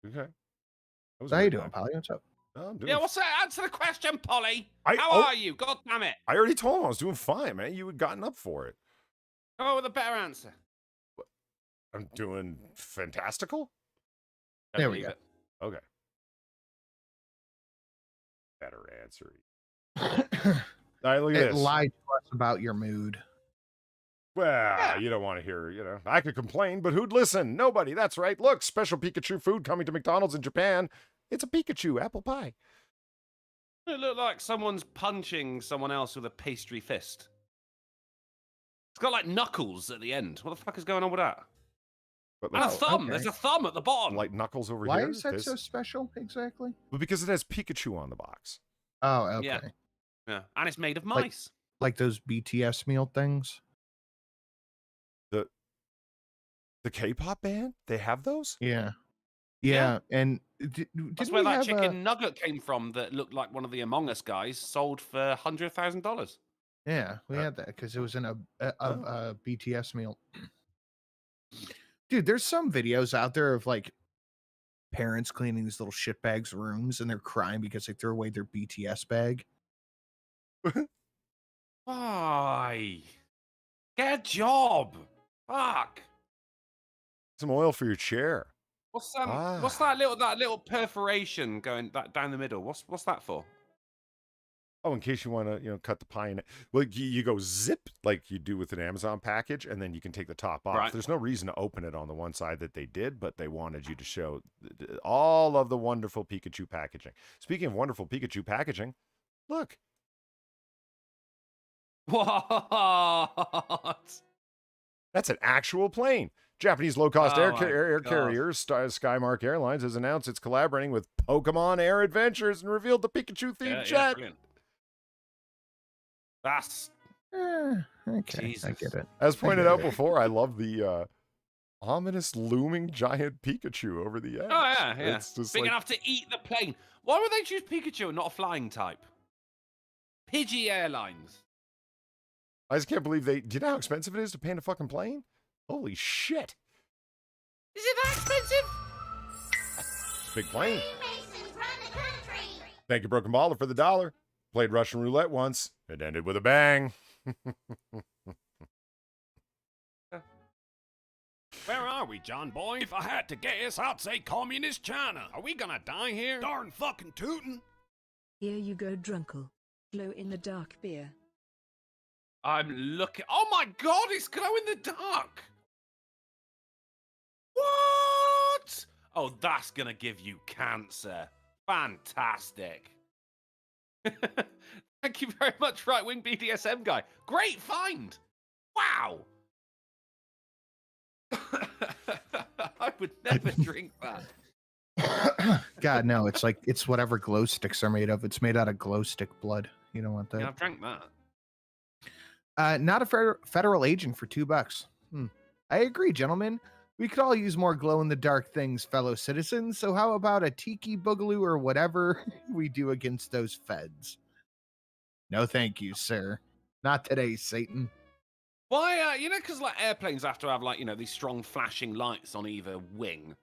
Okay. So how you doing, Polly? What's up? Oh, I'm doing Yeah, what's that? Answer the question, Polly. I- How oh- are you? God damn it. I already told him I was doing fine, man. You had gotten up for it. Come on with a better answer. I'm doing fantastical? There we go. It. Okay. Better answer. It All right, look at this. lied to us about your mood. Well, Yeah. you don't want to hear, you know. I could complain, but who'd listen? Nobody. That's right. Look, special Pikachu food coming to McDonald's in Japan. It's a Pikachu apple pie. It looked like someone's punching someone else with a pastry fist. It's got like knuckles at the end. What the fuck is going on with that? But And a like, thumb. okay. There's a thumb at the bottom. like knuckles over Why here. is that This- so special, exactly? Well, because it has Pikachu on the box. Oh, okay. Yeah. Yeah. And it's made of Like- mice. Like those BTS meal things? The K-pop band? They have those? Yeah. Yeah. And That's didn't where we that have chicken nugget came from that looked like one of the Among Us guys sold for $100,000. Yeah, we Uh, had that because it was in a oh. BTS meal. Dude, there's some videos out there of like parents cleaning these little shitbags' rooms and they're crying because they threw away their BTS bag. Why? Get a job. Fuck. Some oil for your chair. What's Ah. that little perforation going down the middle? What's that for? Oh, in case you want to, you know, cut the pie in it. Well, you go zip like you do with an Amazon package, and then you can take the top off. Right. There's no reason to open it on the one side that they did, but they wanted you to show all of the wonderful Pikachu packaging. Speaking of wonderful Pikachu packaging, look. What? That's an actual plane. Japanese low-cost air Oh my God. carrier Skymark Airlines has announced it's collaborating with Pokemon Air Adventures and revealed the Pikachu-themed jet. Brilliant. That's Okay, I Jesus. get it. As pointed out before, I love the ominous looming giant Pikachu over the edge. Oh yeah, yeah. It's just Big like, enough to eat the plane. Why would they choose Pikachu and not a flying type? Pidgey Airlines. I just can't believe do you know how expensive it is to paint a fucking plane? Holy shit. Is it that expensive? It's a big plane. Thank you, Broken Baller, for the $1. Played Russian roulette once. It ended with a bang. Where are we, John boy? If I had to guess, I'd say communist China. Are we gonna die here? Darn fucking tootin'. Here you go, Drunkle. Glow-in-the-dark beer. I'm looking. Oh my God! It's glow in the dark. What? Oh, that's gonna give you cancer. Fantastic. Thank you very much, right wing BDSM guy. Great find. Wow. I would never drink that. God, no, it's whatever glow sticks are made of. It's made out of glow stick blood. You don't want that. Yeah, I've drank that. Not a federal agent for $2. I agree, gentlemen. We could all use more glow-in-the-dark things, fellow citizens. So how about a tiki boogaloo or whatever we do against those feds? No, thank you, sir. Not today, Satan. Why? You know, because like airplanes have to have like these strong flashing lights on either wing,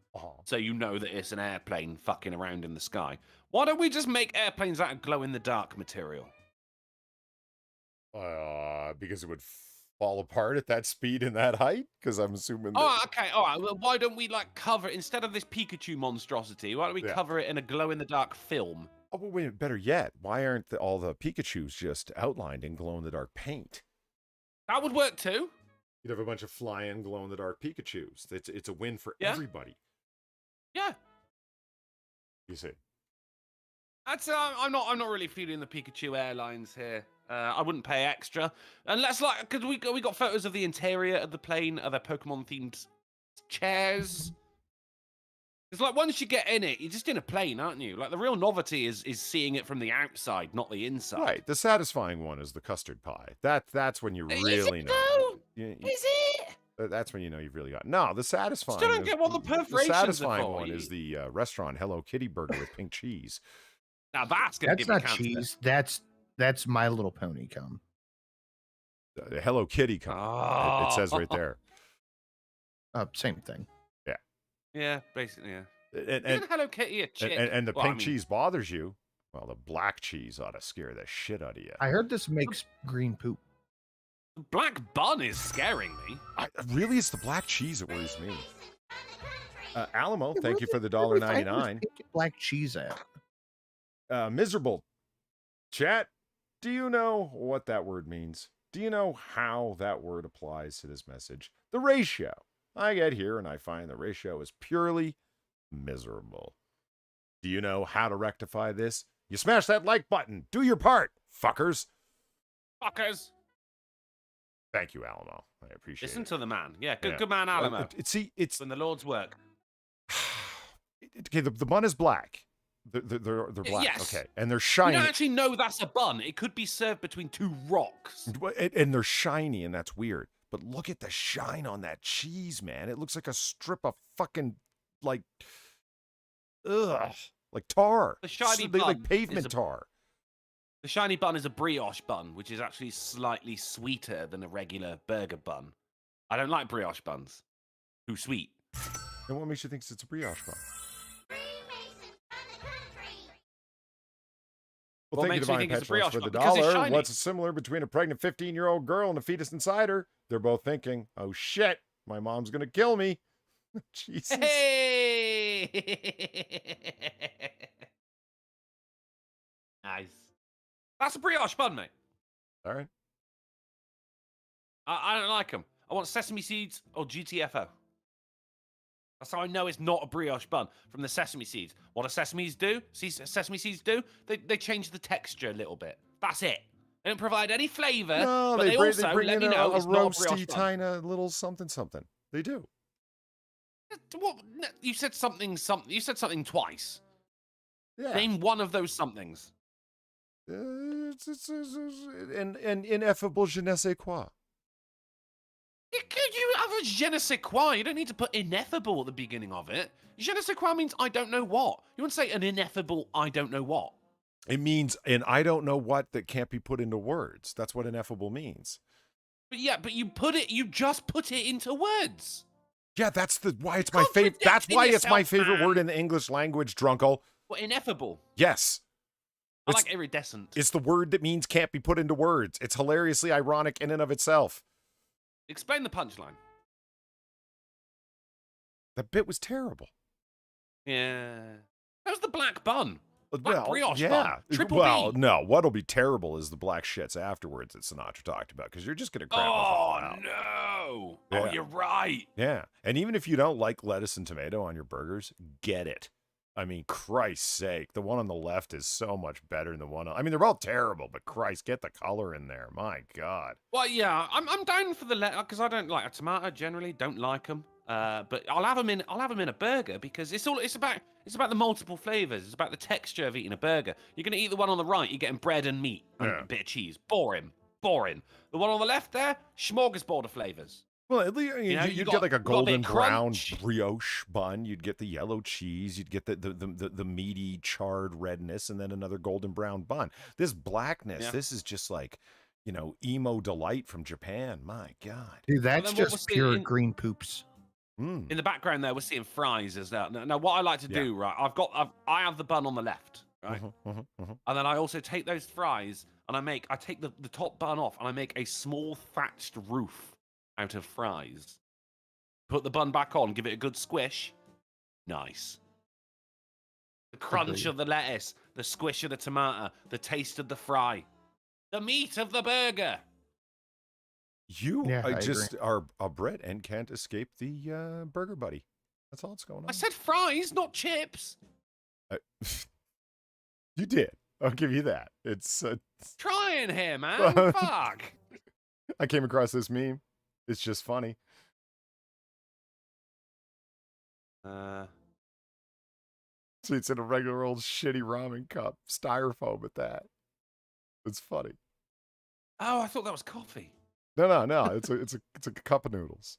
so you know that it's an airplane fucking around in the sky. Why don't we just make airplanes out of glow-in-the-dark material? Because it would fall apart at that speed and that height? Because I'm assuming that... Oh, okay, all right. Well, why don't we like cover instead of this Pikachu monstrosity? Why don't we Yeah. cover it in a glow-in-the-dark film? Oh, but wait, better yet, why aren't all the Pikachus just outlined in glow-in-the-dark paint? That would work too. You'd have a bunch of flying glow-in-the-dark Pikachus. It's a win for Yeah. everybody. Yeah. You see. That's I'm not really feeling the Pikachu Airlines here. I wouldn't pay extra unless because we got photos of the interior of the plane, of their Pokemon themed chairs. It's like once you get in it, you're just in a plane, aren't you? Like the real novelty is seeing it from the outside, not the inside. Right. The satisfying one is the custard pie. That's when you really Is it know. though? You- Is it? That's when you know you've really got... No, the satisfying... Still don't get what the perforations are satisfying for. one is the restaurant Hello Kitty burger with pink cheese. Now that's gonna That's give not me cancer. cheese. That's My Little Pony cum. The Hello Kitty cum. It says right there. Same thing. Yeah, basically, yeah. And Isn't Hello Kitty a chick? and the Well, I pink mean, cheese bothers you. Well, the black cheese ought to scare the shit out of you. I heard this makes green poop. the black bun is scaring me. Really, it's the black cheese that worries me. Alamo, It thank you for the really fingers $1.99. taking black cheese out. Miserable chat. Do you know what that word means? Do you know how that word applies to this message? The ratio. I get here and I find the ratio is purely miserable. Do you know how to rectify this? You smash that like button. Do your part, fuckers. Fuckers. Thank you, Alamo. I appreciate Listen it. to the man. Yeah, Yeah. good man, Alamo. See, it's Doing the Lord's work. okay. The bun is black. They're black. Yes. Okay, and they're You shiny. don't actually know that's a bun. It could be served between two rocks. And they're shiny, and that's weird. But look at the shine on that cheese, man. It looks like a strip of fucking, like, ugh, like tar. The shiny Like bun pavement is a- tar. The shiny bun is a brioche bun, which is actually slightly sweeter than a regular burger bun. I don't like brioche buns. Too sweet. And what makes you think it's a brioche bun? Well, What thank you, makes me Divine think it's a Petros, brioche for bun? the Because it's dollar. shiny. What's similar between a pregnant 15-year-old girl and a fetus inside her? They're both thinking, oh, shit, my mom's going to kill me. Jesus. Hey! Nice. That's a brioche bun, mate. All right. I don't like them. I want sesame seeds or GTFO. That's how I know it's not a brioche bun, from the sesame seeds. What do sesame seeds do? They change the texture a little bit. That's it. They don't provide any flavor, No, but they bring also in let me a know it's not a roasty, brioche bun. tiny little something. They do. What? You said something. You said something twice. Yeah. Name one of those somethings. It's an ineffable je ne sais quoi. You have a je ne sais quoi. You don't need to put ineffable at the beginning of it. Je ne sais quoi means I don't know what. You wouldn't say an ineffable I don't know what. It means an I don't know what that can't be put into words. That's what ineffable means. But yeah, but you just put it into words. Yeah, that's why it's my favorite. That's why it's my favorite word in the English language, Drunkle. What, ineffable? Yes. I It's- like iridescent. It's the word that means can't be put into words. It's hilariously ironic in and of itself. Explain the punchline. That bit was terrible. Yeah. That was the black bun. Black Well, brioche yeah. bun. Triple well, B. no. What'll be terrible is the black shits afterwards that Sinatra talked about, because you're just gonna crap us all Oh, out. no. Yeah. Oh, you're right. Yeah, and even if you don't like lettuce and tomato on your burgers, get it. I mean, Christ's sake, the one on the left is so much better than the one on... I mean, they're both terrible, but Christ, get the color in there. My God. Well, yeah, I'm down for the because I don't like a tomato generally. Don't like them. But I'll have them in a burger because it's about the multiple flavors. It's about the texture of eating a burger. You're gonna eat the one on the right. You're getting bread and meat and Yeah. a bit of cheese. Boring. The one on the left there, smorgasbord of flavors. Well, at least You know, you'd you get got- like a you got a bit golden of brown crunch. brioche bun. You'd get the yellow cheese. You'd get the meaty charred redness, and then another golden brown bun. This blackness, Yeah. this is just like, emo delight from Japan. My God. Dude, that's then what just we're pure seeing- green poops. Mm. In the background there, we're seeing fries as that. Now, what I like to do, right? I have the bun on the left, right? And then I also take those fries and I take the top bun off and I make a small thatched roof out of fries. Put the bun back on, give it a good squish. Nice. The crunch Agreed. of the lettuce, the squish of the tomato, the taste of the fry, the meat of the burger. You Yeah, I just are a Brit and can't escape the burger buddy. That's all that's going on. I said fries, not chips. You did. I'll give you that. It's Trying here, man. Fuck. I came across this meme. It's just funny. So it's in a regular old shitty ramen cup, styrofoam at that. It's funny. Oh, I thought that was coffee. No. It's a cup of noodles.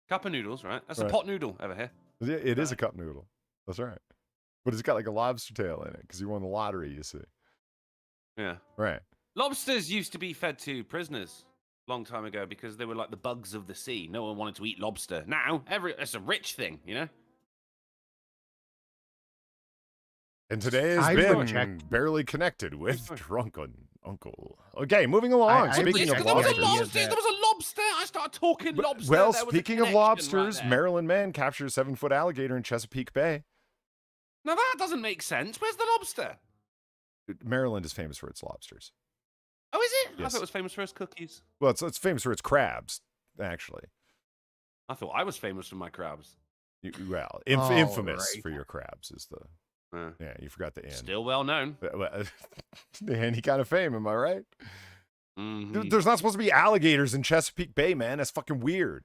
Cup of noodles, right? That's Right. a pot noodle over here. It is a cup noodle. That's right. But it's got like a lobster tail in it because you won the lottery. You see, Yeah. right? Lobsters used to be fed to prisoners a long time ago because they were like the bugs of the sea. No one wanted to eat lobster. Now, it's a rich thing, you know? And today has I been checked. barely connected with Drunken Uncle. Okay, moving along. I Speaking believe of There was a idea lobsters. lobster. that- There was a lobster. I started talking lobster. Well, There was a speaking of connection right lobsters, there. Maryland man captures 7-foot alligator in Chesapeake Bay. Now that doesn't make sense. Where's the lobster? Maryland is famous for its lobsters. Oh, is it? I Yes. thought it was famous for its cookies. Well, it's famous for its crabs, actually. I thought I was famous for my crabs. Well, All infamous right. for your crabs is the... Uh, Yeah, you forgot the end. Still well known. Any kind of fame, am I right? Mhm. There's not supposed to be alligators in Chesapeake Bay, man. That's fucking weird.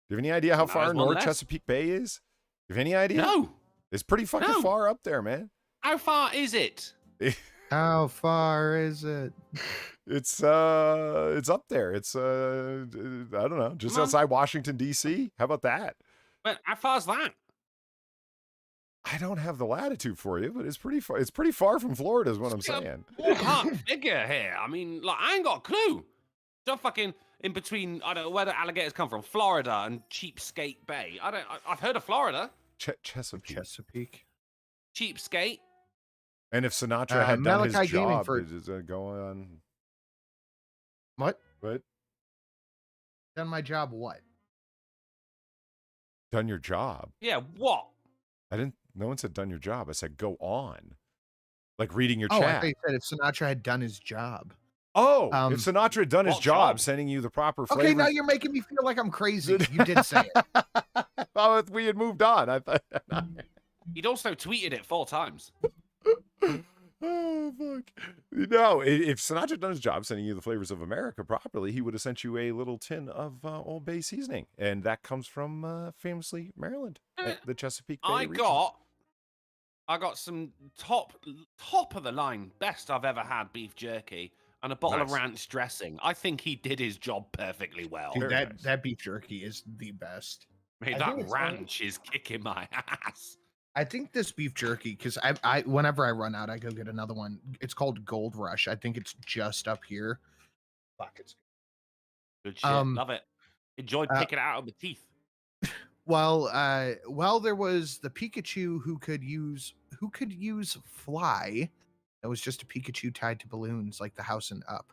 Do you have any idea how Now far there's one north less. Chesapeake Bay is? You have any idea? No. It's pretty fucking No. far up there, man. How far is it? How far is it? It's up there. It's I don't know, just Come on. outside Washington D.C. How about that? But how far's that? I don't have the latitude for you, but it's pretty far. It's pretty far from Florida, is what I'm Still saying. ballpark figure here. I mean, like, I ain't got a clue. Just fucking in between. I don't know where the alligators come from. Florida and Cheapskate Bay. I've heard of Florida. Chesapeake. Chesapeake. Cheapskate. And if Sinatra had done his Malachi Gaming job, for- is it going on? What? What? Done my job. What? Done your job? Yeah. What? I didn't. No one said done your job. I said go on. Like reading your Oh, I chat. thought you said if Sinatra had done his job. Oh, Um, if Sinatra had done his what job, job? sending you the proper flavors. Okay, now you're making me feel like I'm crazy. You did say it. Oh, if we had moved on. I thought. He'd also tweeted it 4 times. Oh, fuck. No, if Sinatra had done his job sending you the flavors of America properly, he would have sent you a little tin of Old Bay seasoning. And that comes from famously Maryland, the Chesapeake Bay region. I got some top of the line, best I've ever had beef jerky and a bottle of Nice. ranch dressing. I think he did his job perfectly well. Dude, Very nice. that beef jerky is the best. Mate, I that think it's ranch is kicking my ass. I think this beef jerky, because I whenever I run out, I go get another one. It's called Gold Rush. I think it's just up here. Fuck, it's Good shit. Um, Love it. Enjoyed picking it out of the teeth. well, there was the Pikachu who could use fly. That was just a Pikachu tied to balloons, like the house and up.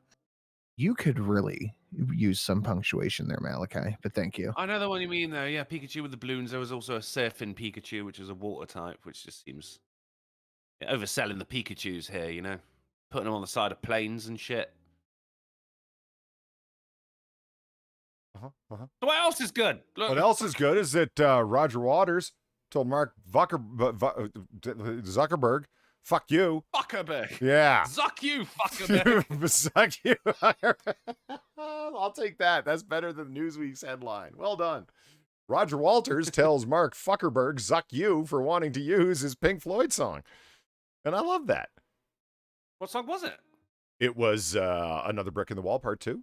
You could really use some punctuation there, Malachi, but thank you. I know the one you mean, though. Yeah, Pikachu with the balloons. There was also a surfing Pikachu, which is a water type, which just seems overselling the Pikachus here, you know? Putting them on the side of planes and shit. So what else is good? Look, What else is good is that Roger Waters told Mark Zuckerberg, fuck you. Zuckerberg. Yeah. Zuck you, Zuckerberg. Suck you. I'll take that. That's better than Newsweek's headline. Well done. Roger Walters tells Mark Zuckerberg, zuck you for wanting to use his Pink Floyd song. And I love that. What song was it? It was Another Brick in the Wall, Part 2.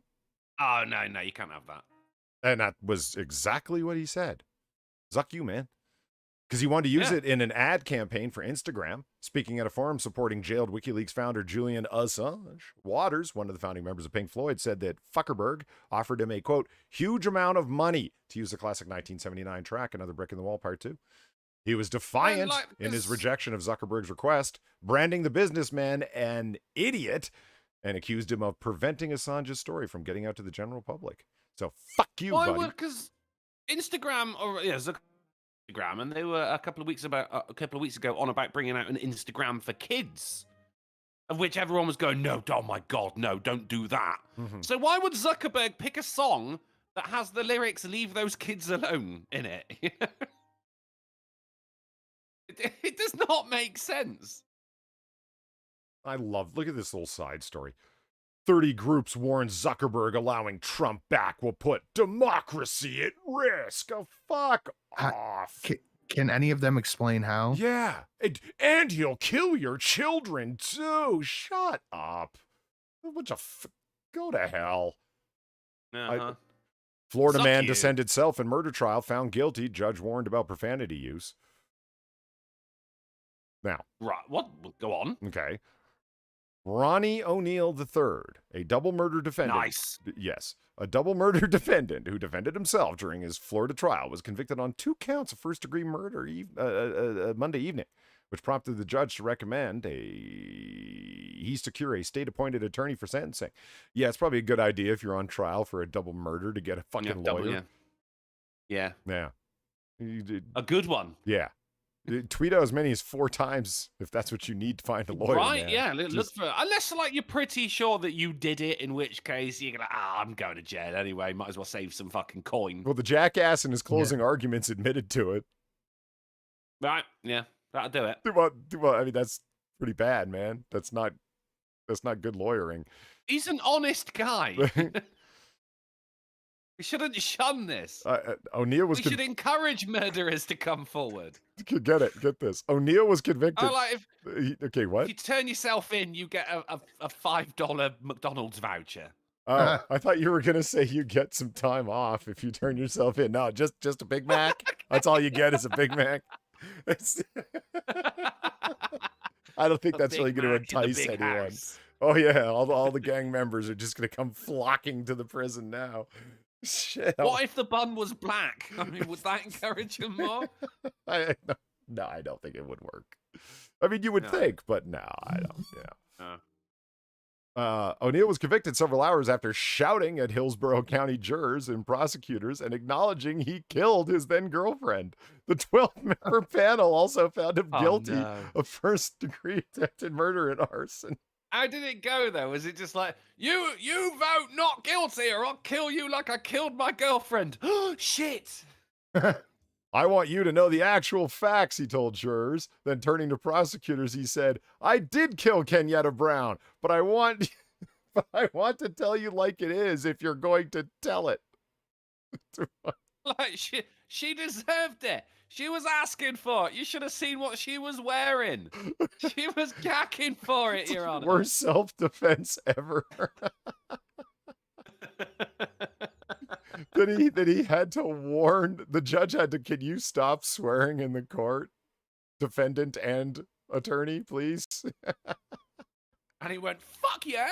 Oh, no, you can't have that. And that was exactly what he said. Zuck you, man. Because he wanted to use it in an ad campaign for Instagram. Speaking at a forum supporting jailed WikiLeaks founder Julian Assange, Waters, one of the founding members of Pink Floyd, said that Zuckerberg offered him a, quote, huge amount of money to use the classic 1979 track, Another Brick in the Wall, Part 2. He was defiant in his rejection of Zuckerberg's request, branding the businessman an idiot, and accused him of preventing Assange's story from getting out to the general public. So fuck you, buddy. Because Instagram, Instagram, and they were a couple of weeks ago on about bringing out an Instagram for kids, of which everyone was going, no, oh my god, no, don't do that. So why would Zuckerberg pick a song that has the lyrics "Leave those kids alone" in it? It does not make sense. Look at this little side story. 30 groups warn Zuckerberg allowing Trump back will put democracy at risk. Oh, fuck off. Can any of them explain how? Yeah. And he'll kill your children, too. Shut up. A bunch of go to hell. Florida Suck man you. descended self in murder trial found guilty. Judge warned about profanity use. Now. Right, what? Go on. Okay. Ronnie O'Neill III, a double murder defendant. Nice. Yes. A double murder defendant who defended himself during his Florida trial was convicted on 2 counts of first-degree murder Monday evening, which prompted the judge to recommend he secure a state-appointed attorney for sentencing. Yeah, it's probably a good idea if you're on trial for a double murder to get a fucking lawyer. Yeah. Yeah. A good one. Yeah. Tweet out as many as 4 times if that's what you need to find a lawyer. Right, man. yeah. Look for unless like you're pretty sure that you did it, in which case you're like, I'm going to jail anyway. Might as well save some fucking coin. Well, the jackass in his closing arguments admitted to it. Right, yeah. That'll do it. Well, I mean, that's pretty bad, man. That's not good lawyering. He's an honest guy. We shouldn't shun this. O'Neill was. We should encourage murderers to come forward. Get it. Get this. O'Neill was convicted. Oh, like okay, what? If you turn yourself in, you get a $5 McDonald's voucher. Oh, I thought you were gonna say you get some time off if you turn yourself in. No, just a Big Mac. That's all you get is a Big Mac. I don't think that's really going to entice anyone. House. Oh yeah, all the gang members are just going to come flocking to the prison now. Shit. What if the bun was black? I mean, would that encourage them more? No, I don't think it would work. I mean, you would think, but no, I don't. Yeah. O'Neill was convicted several hours after shouting at Hillsborough County jurors and prosecutors and acknowledging he killed his then girlfriend. The 12-member panel also found him guilty of first-degree attempted murder and arson. How did it go, though? Was it just like, you vote not guilty or I'll kill you like I killed my girlfriend? Oh, shit. I want you to know the actual facts, he told jurors. Then turning to prosecutors, he said, I did kill Kenyatta Brown, but I want to tell you like it is if you're going to tell it. Like, she deserved it. She was asking for it. You should have seen what she was wearing. She was gacking for it, Your Honor. Worst self-defense ever. That he had to warn the judge can you stop swearing in the court? Defendant and attorney, please. And he went, fuck yeah.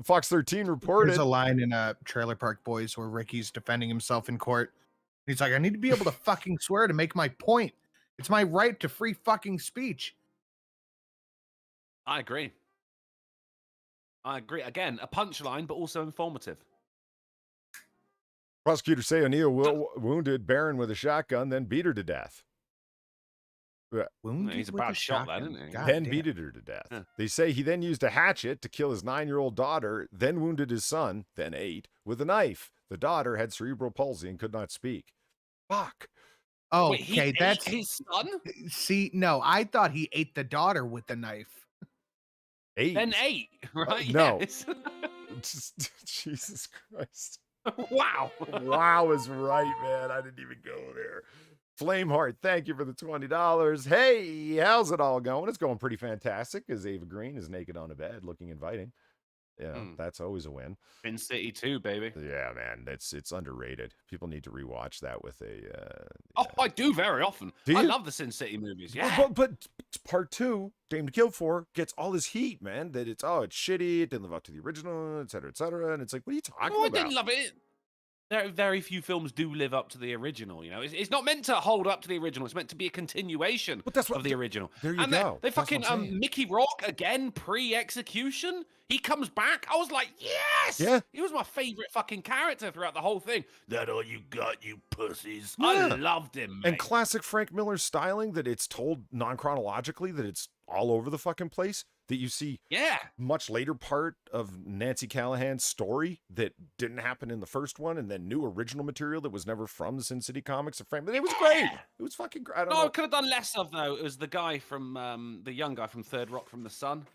Fox 13 reported. There's a line in Trailer Park Boys where Ricky's defending himself in court. He's like, I need to be able to fucking swear to make my point. It's my right to free fucking speech. I agree. Again, a punchline, but also informative. Prosecutors say O'Neill wounded Barron with a shotgun, then beat her to death. Wounded He's with about a shot that, shotgun. isn't he? God Then damn. beat her to death. Yeah. They say he then used a hatchet to kill his 9-year-old daughter, then wounded his son, then 8, with a knife. The daughter had cerebral palsy and could not speak. Fuck. Oh, Wait, he okay, ate that's his son? see. No, I thought he ate the daughter with the knife. 8. Then 8, right? no. Yes. Jesus Christ. Wow. Wow is right, man. I didn't even go there. Flameheart, thank you for the $20. Hey, how's it all going? It's going pretty fantastic as Eva Green is naked on a bed looking inviting. Yeah, that's always a win. Fin City 2, baby. Yeah, man, it's underrated. People need to rewatch that with a. Oh, I do very often. Do I you? love the Sin City movies. Yeah. But part 2, Dame to Kill For, gets all this heat, man. That it's shitty. It didn't live up to the original, et cetera, and it's like, what are you talking Oh, I about? didn't love it. Very few films do live up to the original. You know, it's not meant to hold up to the original. It's meant to be a continuation But that's what of the original. There you and go. They That's what fucking I'm saying. Mickey Rourke again pre-execution. He comes back. I was like, yes. Yeah. He was my favorite fucking character throughout the whole thing. That all you got, you pussies. Yeah. I loved him. Mate. And classic Frank Miller styling, that it's told non-chronologically, that it's all over the fucking place, that you see Yeah. much later part of Nancy Callahan's story that didn't happen in the first one, and then new original material that was never from the Sin City comics of Frank. It was great. It was fucking great. I don't No, I know. could have done less of, though. It was the guy from, the young guy from Third Rock from the Sun.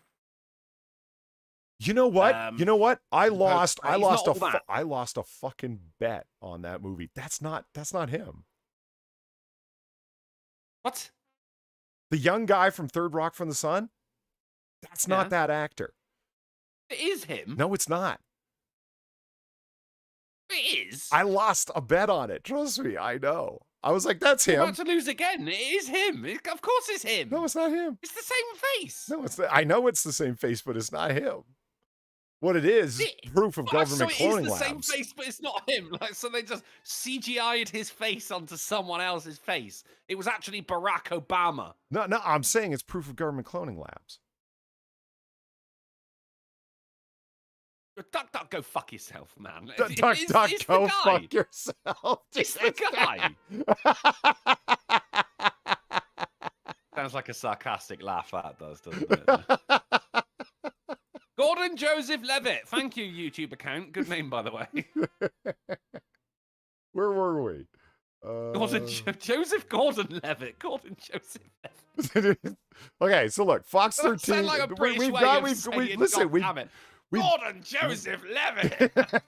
You know what? I lost he's not all that. I lost a fucking bet on that movie. That's not him. What? The young guy from Third Rock from the Sun? That's not that actor. It is him. No, it's not. It is. I lost a bet on it. Trust me, I know. I was like, that's You're him. about to lose again. It is him. Of course it's him. No, it's not him. It's the same face. No, I know it's the same face, but it's not him. What it is It- proof of So government it is cloning the same labs. face, but it's not him. Like, so they just CGI'd his face onto someone else's face. It was actually Barack Obama. No, I'm saying it's proof of government cloning labs. Duck, go fuck yourself, man. Duck, It's duck, the go guy. fuck yourself. It's the guy. Sounds like a sarcastic laugh, that does, doesn't it? Gordon Joseph Levitt. Thank you, YouTube account. Good name, by the way. Where were we? Joseph Gordon Levitt. Gordon Joseph Levitt. Okay, so look, Fox That 13. sound like a British we've way got, of saying listen, God damn it. we've- Gordon Joseph Levitt.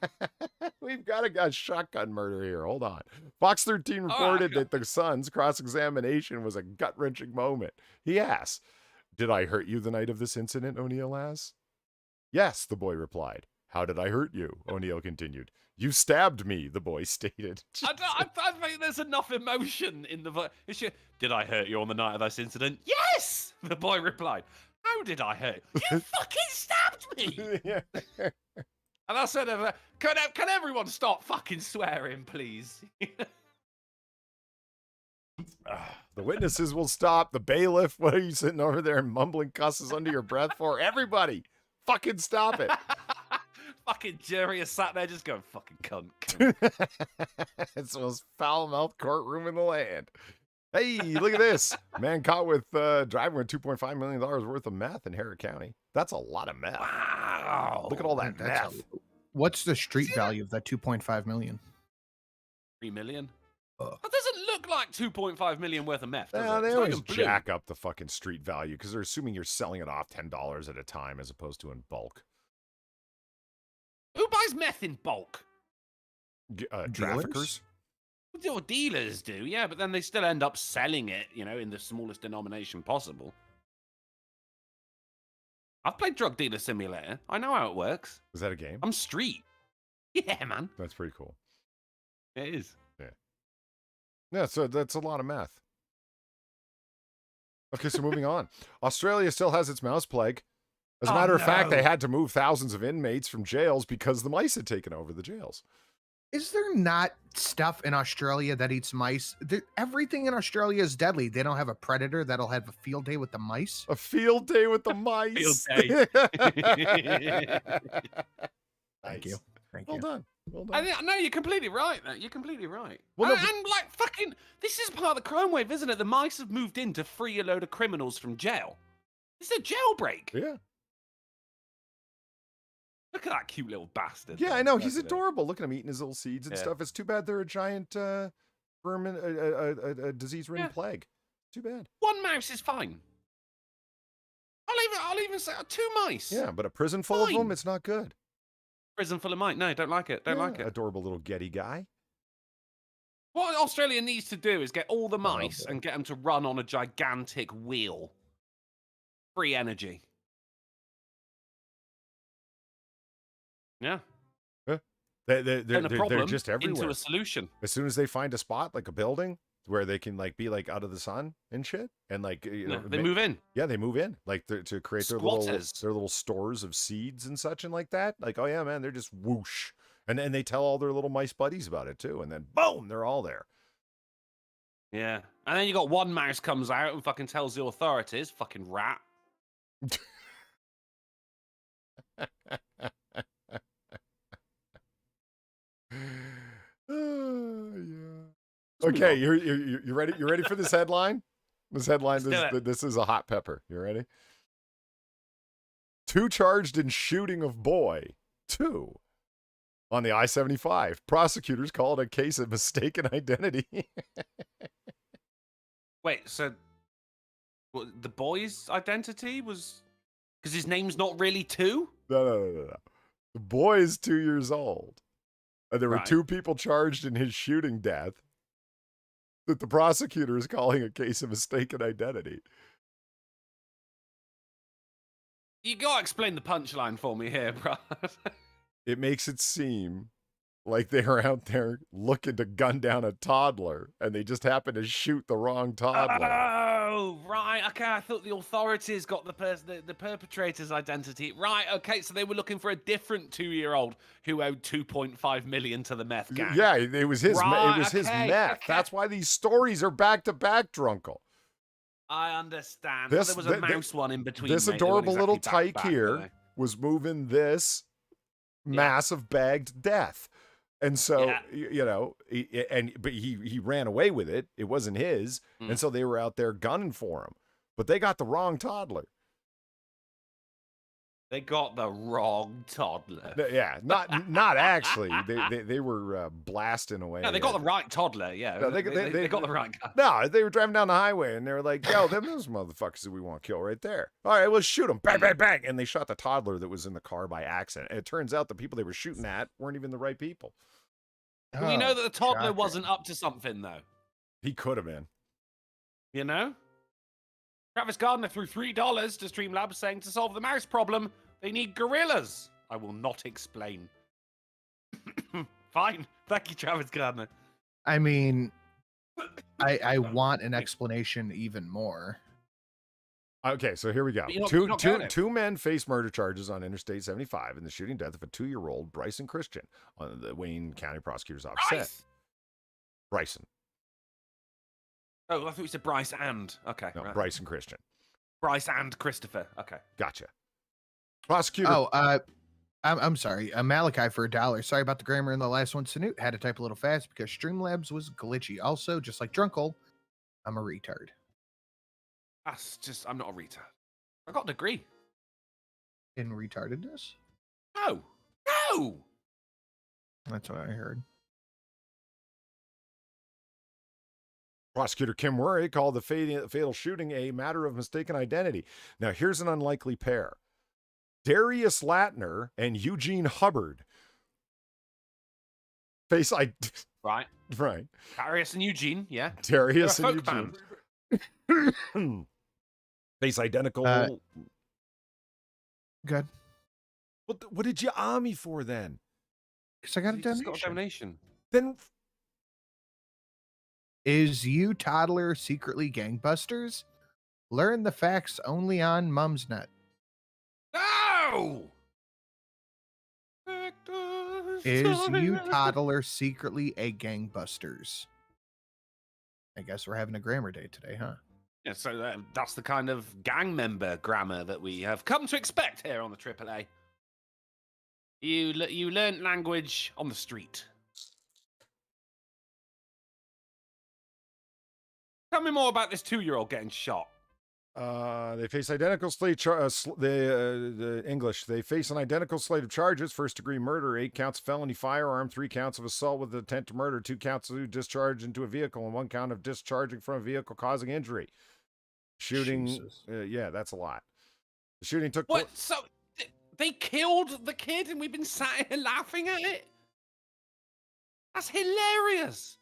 we've got a shotgun murder here. Hold on. Fox 13 reported that the son's cross-examination was a gut-wrenching moment. He asks, "Did I hurt you the night of this incident?" O'Neill asks. "Yes," the boy replied. "How did I hurt you?" O'Neill continued. "You stabbed me," the boy stated. I think there's enough emotion in the voice. Did I hurt you on the night of this incident? Yes, the boy replied. How did I hurt you? You fucking stabbed me. Yeah. And I said, can everyone stop fucking swearing, please? The witnesses will stop. The bailiff, what are you sitting over there and mumbling cusses under your breath for? Everybody, fucking stop it. Fucking jury is sat there just going, fucking cunt. It's the most foul-mouthed courtroom in the land. Hey, look at this. Man caught with driving with $2.5 million worth of meth in Harris County. That's a lot of meth. Wow. Look at all that That's meth. What's the street value of that 2.5 million? 3 million. That doesn't look like 2.5 million worth of meth, does Yeah, it? they It's not always even blue. jack up the fucking street value because they're assuming you're selling it off $10 at a time as opposed to in bulk. Who buys meth in bulk? Traffickers? Or dealers do, yeah, but then they still end up selling it, in the smallest denomination possible. I've played Drug Dealer Simulator. I know how it works. Is that a game? I'm street. Yeah, man. That's pretty cool. It is. Yeah, so that's a lot of meth. Okay, so moving on. Australia still has its mouse plague. As a matter of fact, they had to move thousands of inmates from jails because the mice had taken over the jails. Is there not stuff in Australia that eats mice? Everything in Australia is deadly. They don't have a predator that'll have a field day with the mice. A field day with the mice. Field Thank you. Thank Well you. done. Well done. No, you're completely right. You're completely right. Well, no, and like fucking, this is part of the crime wave, isn't it? The mice have moved in to free a load of criminals from jail. It's a jailbreak. Yeah. Look at that cute little bastard. Yeah, I know. He's Look at him. adorable. Look at him eating his little seeds and Yeah. stuff. It's too bad they're a giant vermin, a disease-ridden Yeah. plague. Too bad. One mouse is fine. I'll even say 2 mice. Yeah, but a prison full of them, Fine. it's not good. Prison full of mice. No, don't like it. Don't Yeah, like it. Adorable little Getty guy. What Australia needs to do is get all the mice boy. and get them to run on a gigantic wheel. Free energy. Yeah. They're Turn a problem just everywhere. into a solution. As soon as they find a spot, like a building, where they can be out of the sun and shit, and They move in. Yeah, they move in to create their little Squatters. stores of seeds and such and like that. Like, oh yeah, man, they're just whoosh, and then they tell all their little mice buddies about it too, and then boom, they're all there. Yeah. And then you got one mouse comes out and fucking tells the authorities, fucking rat. Yeah. Okay, you ready? You ready for this headline? This headline. Let's do This is a hot pepper. You ready? 2 charged in shooting of boy. 2 on the I-75. Prosecutors call it a case of mistaken identity. Wait, so the boy's identity was because his name's not really 2? No. The boy is 2 years old. And there were Right. 2 people charged in his shooting death that the prosecutor is calling a case of mistaken identity. You gotta explain the punchline for me here, bro. It makes it seem like they were out there looking to gun down a toddler, and they just happened to shoot the wrong toddler. Oh, right. Okay, I thought the authorities got the perpetrator's identity. Right. Okay, so they were looking for a different 2-year-old who owed 2.5 million to the meth gang. Yeah, it was his. Right, it was his okay, meth. okay. That's why these stories are back to back, Drunkle. I understand. This- Well, there was a mouse one in between. This mate. They weren't adorable little exactly tyke back-to-back, were here they? was moving this massive bagged death. And so, Yeah. you know, but he ran away with it. It wasn't his. Mm. And so they were out there gunning for him. But they got the wrong toddler. They got the wrong toddler. Yeah, not actually. They were blasting away. Yeah, they got the right toddler. Yeah, No, they got the right guy. No, they were driving down the highway and they were like, yo, those motherfuckers that we want to kill right there. All right, let's shoot them. Bang, bang, bang. And they shot the toddler that was in the car by accident. And it turns out the people they were shooting at weren't even the right people. We know that the toddler shocking. wasn't up to something, though. He could have been. You know? Travis Gardner threw $3 to Streamlabs saying to solve the mouse problem, they need gorillas. I will not explain. Fine. Thank you, Travis Gardner. I mean, I want an explanation even more. Okay, so here we go. But you're not getting it. Two men face murder charges on Interstate 75 in the shooting death of a 2-year-old Bryson Christian, on the Wayne County Prosecutor's Office said. Bryson. Oh, I thought you said Bryce and. Okay. No, right. Bryson Christian. Bryce and Christopher. Okay. Gotcha. Prosecutor. Oh, I'm sorry. Malachi for $1. Sorry about the grammar in the last one. Sanute had to type a little fast because Streamlabs was glitchy. Also, just like Drunkle, I'm a retard. That's just, I'm not a retard. I got a degree. In retardedness? No. No. That's what I heard. Prosecutor Kim Murray called the fatal shooting a matter of mistaken identity. Now, here's an unlikely pair. Darius Latner and Eugene Hubbard. Face I Right. right. Darius and Eugene, yeah. Darius They're a and folk Eugene. band. Face identical. Good. What did you army for then? Because I got a You just got a donation. donation. Then Is you toddler secretly gangbusters? Learn the facts only on Mumsnet. No! Is you toddler secretly a gangbusters? I guess we're having a grammar day today, huh? Yeah, so that's the kind of gang member grammar that we have come to expect here on the AAA. You learn language on the street. Tell me more about this 2-year-old getting shot. they face identical the English. They face an identical slate of charges: first-degree murder, 8 counts of felony firearm, 3 counts of assault with intent to murder, 2 counts of discharge into a vehicle, and 1 count of discharging from a vehicle causing injury. Shooting, Jesus. yeah, that's a lot. The shooting took What? So they killed the kid, and we've been sat here laughing at it. That's hilarious.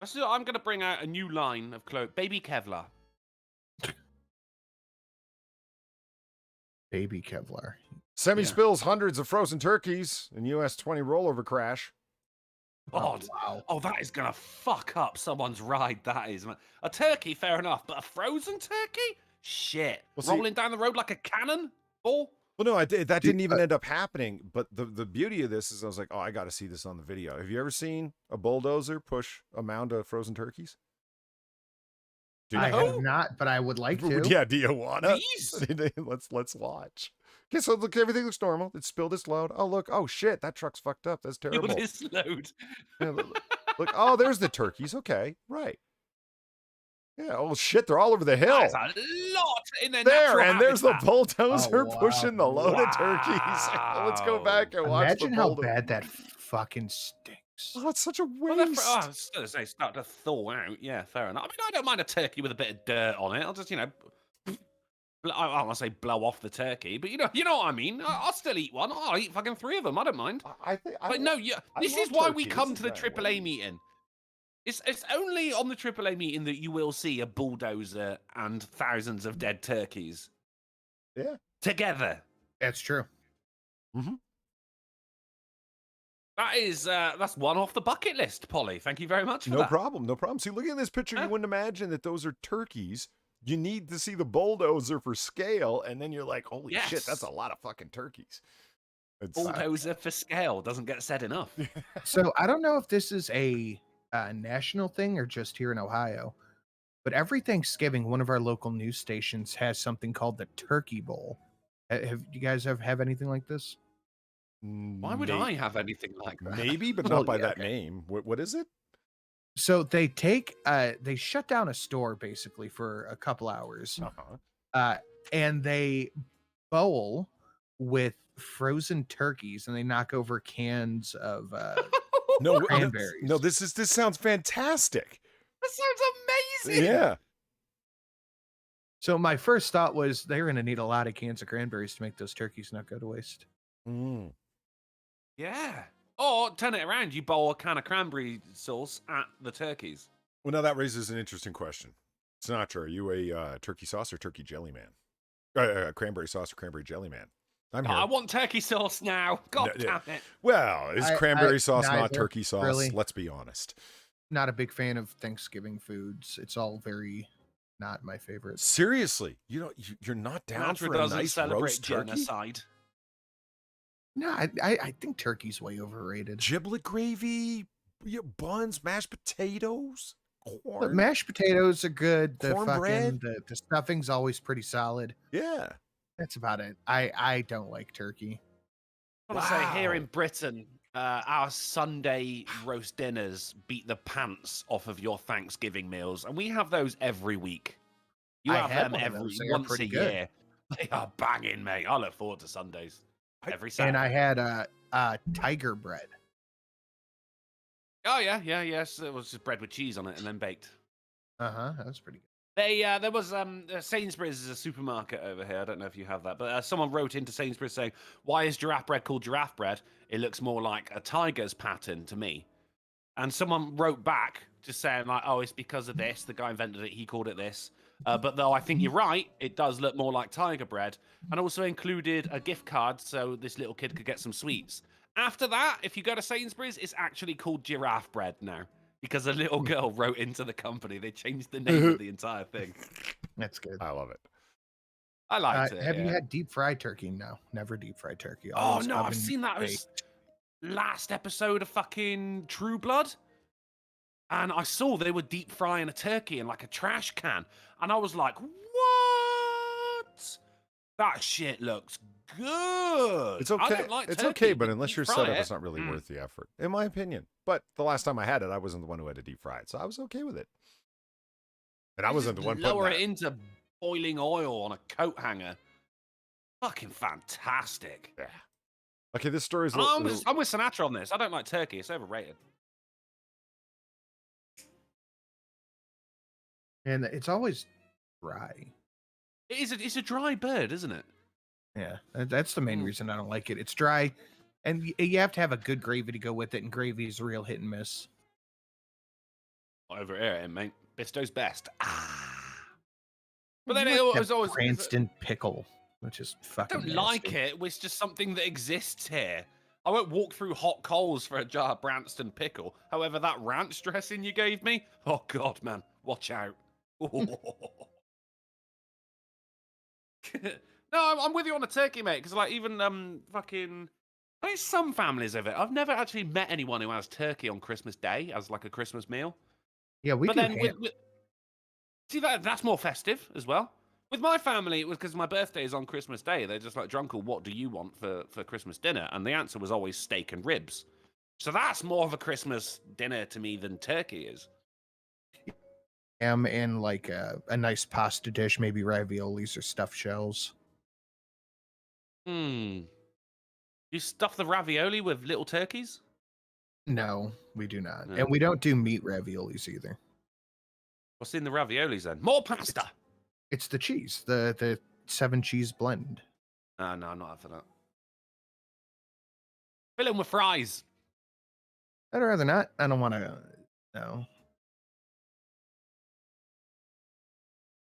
So I'm going to bring out a new line of clothes. Baby Kevlar. Baby Kevlar. Semi spills hundreds of frozen turkeys in US 20 rollover crash. God. wow. Oh, that is going to fuck up someone's ride, that is. Man. A turkey, fair enough, but a frozen turkey? Shit. Well, see- Rolling down the road like a cannon? Ball? Well, no, that didn't even end up happening. But the beauty of this is I was like, oh, I got to see this on the video. Have you ever seen a bulldozer push a mound of frozen turkeys? Do you I know? have not, but I would like to. Yeah, do you wanna? Please. let's watch. Okay, so look, everything looks normal. It spilled its load. Oh, look. Oh, shit, that truck's fucked up. That's terrible. Build his load. Yeah, look, oh, there's the turkeys. Okay, right. Yeah, oh, shit, they're all over the hill. That's a lot in their There, natural and there's the habitat. bulldozer Oh, wow. pushing the load of turkeys. Let's go back and watch Imagine the how bulldozer. bad that fucking stinks. Oh, it's such a Well, they're waste. I was going to say, start to thaw out. Yeah, fair enough. I mean, I don't mind a turkey with a bit of dirt on it. I'll just, I want to say blow off the turkey, but you know what I mean. I'll still eat one. I'll eat fucking 3 of them. I don't mind. I think. But no, I this love is why we turkey. come This to the is that AAA way. meeting. It's only on the AAA meeting that you will see a bulldozer and thousands of dead turkeys. Yeah. together. That's true. That's one off the bucket list, Polly. Thank you very much for No that. problem, no problem. See, look at this picture. You Huh? wouldn't imagine that those are turkeys. You need to see the bulldozer for scale, and then you're like, holy shit, that's a Yes. lot of fucking turkeys. It's, Bulldozer for scale doesn't get said enough. So I don't know if this is a national thing or just here in Ohio, but every Thanksgiving, one of our local news stations has something called the Turkey Bowl. Have you guys have anything like this? Why would I have anything like that? Maybe, but Well, not by yeah, that okay. name. What is it? So they they shut down a store basically for a couple hours, and they bowl with frozen turkeys, and they knock over cans of No, cranberries. no, this sounds fantastic. That sounds amazing. Yeah. So my first thought was they're going to need a lot of cans of cranberries to make those turkeys not go to waste. Mm. Yeah. Or turn it around, you bowl a can of cranberry sauce at the turkeys. Well, now that raises an interesting question. Sinatra, are you a turkey sauce or turkey jelly man? Cranberry sauce or cranberry jelly man? I'm here. I want turkey sauce now. God damn it. Well, is I- cranberry sauce not neither, turkey sauce? really. Let's be honest. Not a big fan of Thanksgiving foods. It's all very not my favorite. Seriously, you're not down Sinatra for a doesn't nice celebrate roast turkey? genocide. No, I think turkey's way overrated. Giblet gravy, buns, mashed potatoes, But corn. mashed potatoes are good. The Cornbread? fucking the stuffing's always pretty solid. Yeah. That's about it. I don't like turkey. I want to say here Wow. in Britain, our Sunday roast dinners beat the pants off of your Thanksgiving meals, and we have those every week. You I have had them one of every those. They are once a pretty good. year. They are banging, mate. I look forward to Sundays every Saturday. And I had tiger bread. Oh yeah, yes. It was just bread with cheese on it and then baked. That was pretty good. There was Sainsbury's is a supermarket over here. I don't know if you have that, but someone wrote into Sainsbury's saying, "Why is giraffe bread called giraffe bread? It looks more like a tiger's pattern to me." And someone wrote back just saying like, "Oh, it's because of this. The guy invented it. He called it this." But though I think you're right, it does look more like tiger bread, and also included a gift card so this little kid could get some sweets. After that, if you go to Sainsbury's, it's actually called giraffe bread now. Because a little girl wrote into the company, they changed the name of the entire thing. That's good. I love it. I liked it. Have you yeah. had deep fried turkey? No, never deep fried turkey. Oh Always no, I've oven seen that. It was baked. last episode of fucking True Blood, and I saw they were deep frying a turkey in like a trash can, and I was like, "What? That shit looks good." It's I okay. don't like It's turkey, okay, but unless deep your fry setup it, is not really worth the effort, in my opinion. But the last time I had it, I wasn't the one who had to deep fry it, so I was okay with it. And I you wasn't the just one lower putting it that. into boiling oil on a coat hanger. Fucking fantastic. Yeah. Okay, this story is a I'm little, with Sinatra on this. I don't like turkey. It's overrated. And it's always dry. It's a dry bird, isn't it? Yeah, that's the main reason I don't like it. It's dry, and you have to have a good gravy to go with it, and gravy is real hit and miss. Over here, mate. Bisto's best. But You then it like that was always. Cranston pickle, which is I fucking. don't like nasty. it. It's just something that exists here. I won't walk through hot coals for a jar of Branston pickle. However, that ranch dressing you gave me, oh god, man, watch out. No, I'm with you on the turkey, mate. Because like even fucking, I think some families have it. I've never actually met anyone who has turkey on Christmas Day as like a Christmas meal. Yeah, we But do. then ham. with see that's more festive as well. With my family, it was because my birthday is on Christmas Day. They're just like, Drunkle, what do you want for Christmas dinner? And the answer was always steak and ribs. So that's more of a Christmas dinner to me than turkey is. Ham and like a nice pasta dish, maybe raviolis or stuffed shells. You stuff the ravioli with little turkeys? No, we do not, No. and we don't do meat raviolis either. What's in the raviolis then? More pasta. It's the cheese, the 7 cheese blend. No, I'm not up for that. Fill in with fries. I'd rather not. I don't want to. No.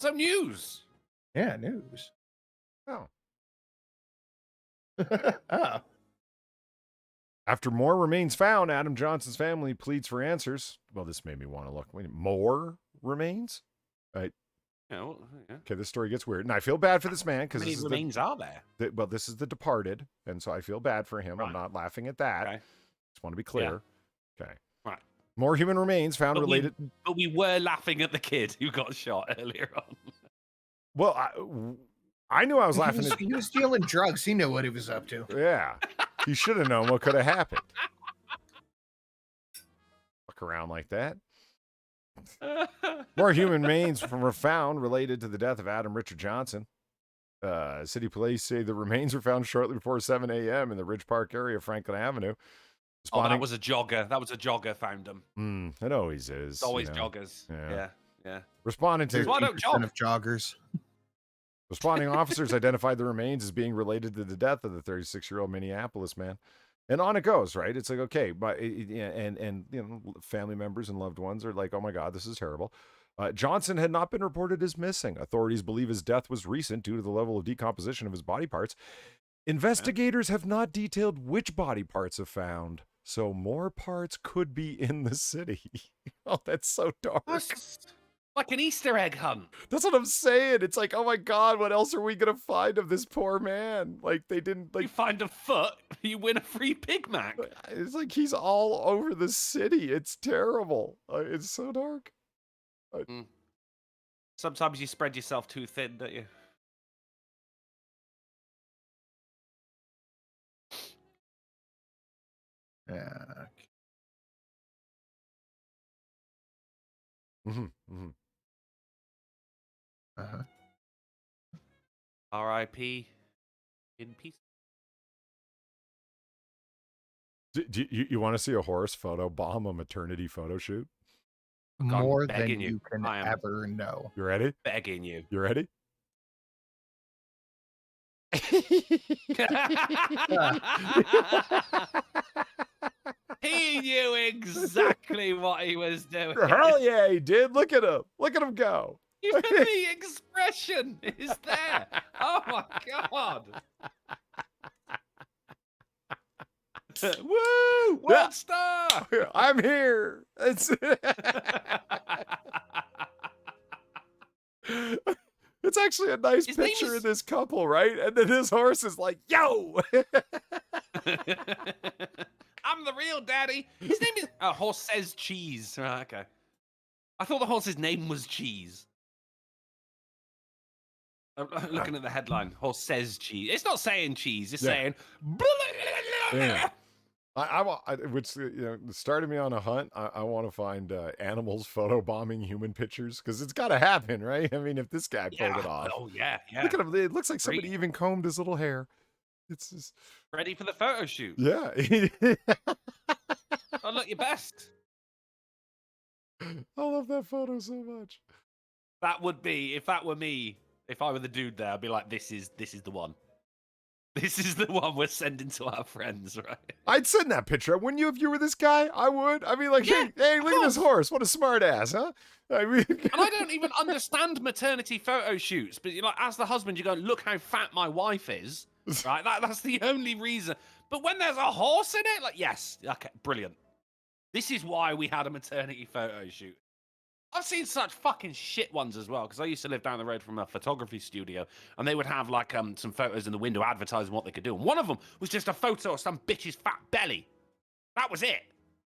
Some news. Yeah, news. oh, Oh. After more remains found, Adam Johnson's family pleads for answers. Well, this made me want to look. Wait, more remains? Yeah, well, yeah. Okay, this story gets weird. And I feel bad for this man How because many remains are there? well, this is The Departed. And so I feel bad for him. I'm Right. not laughing at that. Okay. Just want to be clear. Okay. Right. More human remains found related. But we were laughing at the kid who got shot earlier on. Well, I knew I was laughing at. He was dealing drugs. He knew what he was up to. Yeah. He should have known what could have happened. Fuck around like that. More human remains were found related to the death of Adam Richard Johnson. City police say the remains were found shortly before 7 a.m. in the Ridge Park area of Franklin Avenue. Oh, that was a jogger. That was a jogger found him. It always is. It's always joggers. Yeah. Responding to Why don't jog? Of joggers. Responding officers identified the remains as being related to the death of the 36-year-old Minneapolis man. And on it goes, right? It's like, okay, but and you know, family members and loved ones are like, oh my God, this is terrible. Johnson had not been reported as missing. Authorities believe his death was recent due to the level of decomposition of his body parts. Investigators have not detailed which body parts have found, so more parts could be in the city. Oh, that's so dark. That's like an Easter egg hunt. That's what I'm saying. It's like, oh my God, what else are we gonna find of this poor man? Like they didn't like. You find a foot, you win a free Big Mac. It's like he's all over the city. It's terrible. It's so dark. Sometimes you spread yourself too thin, don't you? Yeah. Uh-huh. R.I.P. in peace. Do you want to see a horse photo bomb a maternity photo shoot? More than begging you you. can I am ever know. You ready? Begging you. You ready? He knew exactly what he was doing. Hell yeah, he did. Look at him. Look at him go. Even the expression is there. Oh my God. Woo! World star! I'm here. It's it's actually a nice His name picture is- of this couple, right? And then his horse is like, yo. I'm the real daddy. His name is... A horse says cheese. Right, okay. I thought the horse's name was Cheese. I'm looking at the headline. Horse says cheese. It's not saying cheese. It's saying... Yeah. Which started me on a hunt. I want to find animals photobombing human pictures because it's got to happen, right? I mean, if this guy pulled it off, Oh, yeah. look at him. It looks like somebody even combed his little hair. It's just, Ready for the photo shoot. yeah. Oh, look your best. I love that photo so much. That would be, if that were me, if I were the dude there, I'd be like, this is the one. This is the one we're sending to our friends, right? I'd send that picture. Wouldn't you if you were this guy? I would. I mean, like, Yeah, hey, of look at this course. horse. What a smart ass, huh? I mean, And I don't even understand maternity photo shoots, but you're like, as the husband, you go, look how fat my wife is, right? That's the only reason. But when there's a horse in it, like, yes, okay, brilliant. This is why we had a maternity photo shoot. I've seen such fucking shit ones as well, because I used to live down the road from a photography studio, and they would have like some photos in the window advertising what they could do. And one of them was just a photo of some bitch's fat belly. That was it.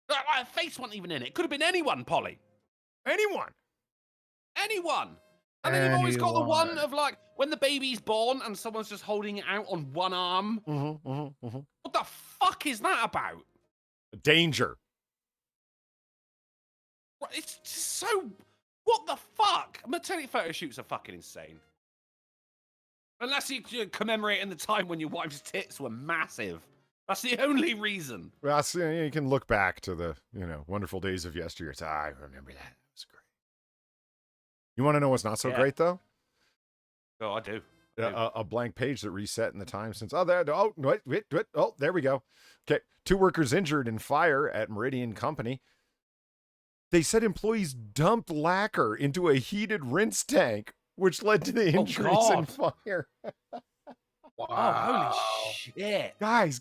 Her face wasn't even in it. Could have been anyone, Polly. anyone. Anyone. And then you've always got the one Anyone. of like when the baby's born and someone's just holding it out on one arm. What the fuck is that about? Danger. It's just so. What the fuck? Maternity photo shoots are fucking insane. Unless you're commemorating the time when your wife's tits were massive. That's the only reason. Well, see, you can look back to the wonderful days of yesteryear. It's, I remember that. It was great. You want to know what's not so Yeah. great though? Oh, I do. A blank page that reset in the time since. Oh, there. Oh, wait. Oh, there we go. Okay, 2 workers injured in fire at Meridian Company. They said employees dumped lacquer into a heated rinse tank, which led to the injuries and fire. Oh, holy shit. Guys,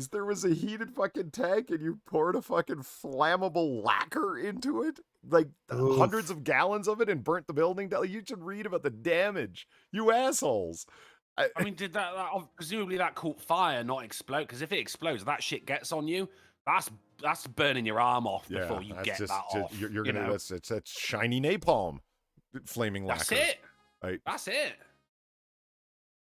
there was a heated fucking tank and you poured a fucking flammable lacquer into it. Like Oof. hundreds of gallons of it and burnt the building down. You should read about the damage. You assholes. I mean, did that presumably that caught fire, not explode? Because if it explodes, that shit gets on you. That's burning your arm off before you get that off. You're gonna that's shiny napalm, flaming lacquer. That's it. Right. That's it.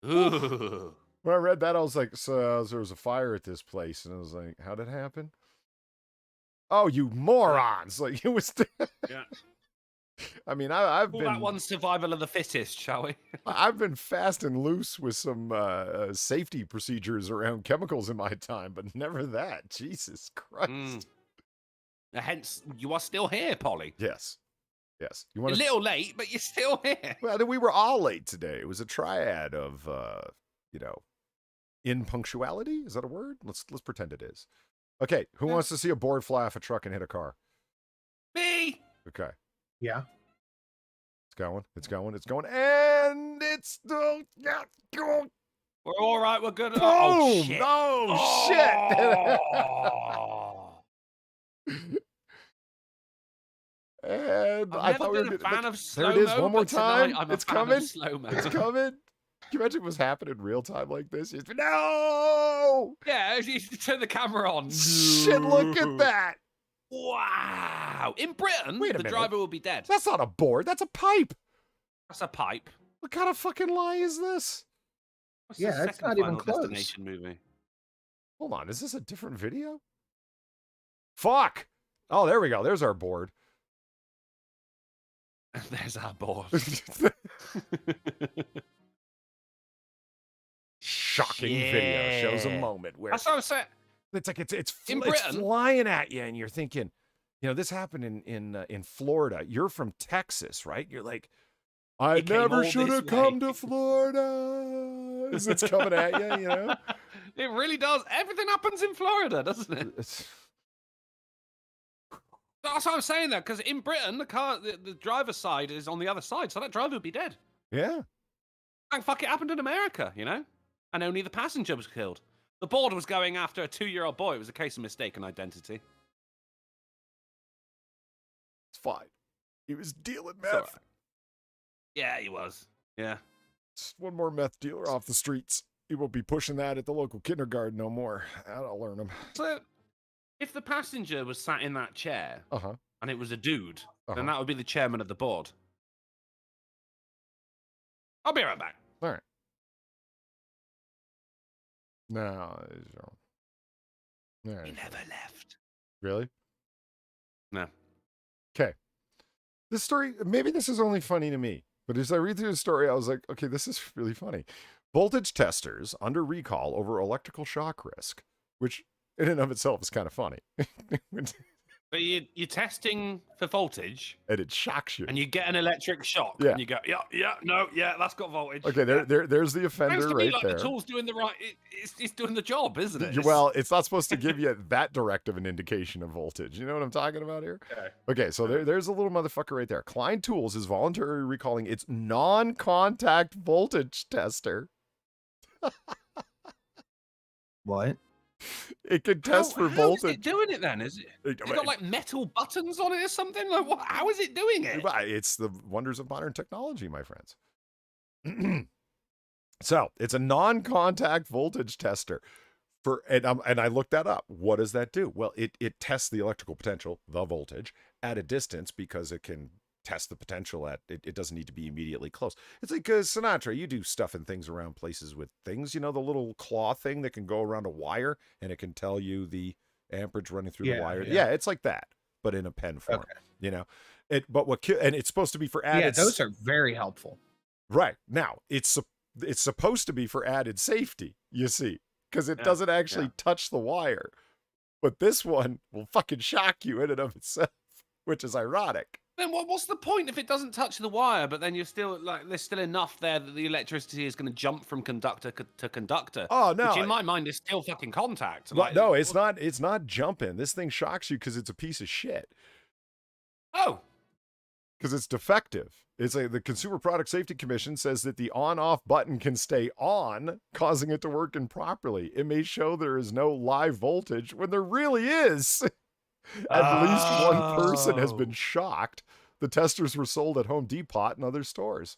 Ooh. When I read that, I was like, so there was a fire at this place, and I was like, how did it happen? Oh, you morons! Like it was. Yeah. I mean, I've Call been that one survival of the fittest, shall we? I've been fast and loose with some safety procedures around chemicals in my time, but never that. Jesus Christ. Hence, you are still here, Polly. Yes. You You're want a little late, but you're still here. Well, we were all late today. It was a triad of, impunctuality. Is that a word? Let's pretend it is. Okay, who wants to see a board fly off a truck and hit a car? Me. Okay, Yeah. it's going, and it's still going. We're all right. We're good. Boom! Oh shit! Oh, shit! And I've I never thought we been were a fan of there slow-mo, it is, one more but tonight time. I'm a It's fan coming. of slow-mo. It's coming. Can you imagine it was happening in real time like this? No! Yeah, you turn the camera on. Shit, look at that. Wow! In Britain, Wait a the minute. driver will be dead. That's not a board. That's a pipe. That's a pipe. What kind of fucking lie is this? What's Yeah, the that's second not even Final close. Destination movie. Hold on. Is this a different video? Fuck. Oh, there we go. There's our board. There's our board. Shocking Shit. video. Shows a moment where That's what I'm saying. it's like it's In it's Britain? flying at you, and you're thinking, this happened in Florida. You're from Texas, right? You're like, I It came never all should this have come way." to Florida. As it's coming at you, It really does. Everything happens in Florida, doesn't it? It's, That's what I'm saying, though, because in Britain, the driver's side is on the other side, so that driver would be dead. yeah. And fuck, it happened in America, and only the passenger was killed. The board was going after a 2-year-old boy. It was a case of mistaken identity. It's fine. He was dealing It's all meth. right. Yeah, he was. Yeah. Just one more meth dealer off the streets. He won't be pushing that at the local kindergarten no more. I'll learn him. So, if the passenger was sat in that chair Uh-huh. and it was a dude, Uh-huh. then that would be the chairman of the board. I'll be right back. All right. No. He All right. never left. Really? No. Okay. This story, maybe this is only funny to me, but as I read through the story, I was like, okay, this is really funny. Voltage testers under recall over electrical shock risk, which in and of itself is kind of funny. But you're testing for voltage, And it shocks you. and you get an electric shock, Yeah. and you go, that's got voltage. Okay, Yeah. there's the Sounds offender to me right like there. the tool's doing the right. It's doing the job, isn't it? Well, it's not supposed to give you that direct of an indication of voltage. You know what I'm talking about here? Okay, so there's a little motherfucker right there. Klein Tools is voluntarily recalling its non-contact voltage tester. What? It can test for How is voltage. it doing it then? Is it? It's got like metal buttons on it or something? Like what? How is it doing it? It's the wonders of modern technology, my friends. So it's a non-contact voltage tester. And I looked that up. What does that do? Well, it tests the electrical potential, the voltage, at a distance because it can test the potential at it doesn't need to be immediately close. It's like Sinatra, you do stuff and things around places with things, the little claw thing that can go around a wire and it can tell you the amperage running through the wire. Yeah, it's like that, but in a pen form. Okay. And it's supposed to be for added. Yeah, those are very helpful. Right. Now, it's supposed to be for added safety, you see, because it doesn't actually touch the wire. But this one will fucking shock you in and of itself, which is ironic. Then what's the point if it doesn't touch the wire? But then you're still there's still enough there that the electricity is going to jump from conductor to conductor. Oh no! Which in my mind is still fucking contact. No, it's not. It's not jumping. This thing shocks you because it's a piece of shit. Oh. because it's defective. It's like the Consumer Product Safety Commission says that the on-off button can stay on, causing it to work improperly. It may show there is no live voltage when there really is. At least one person has been shocked. The testers were sold at Home Depot and other stores.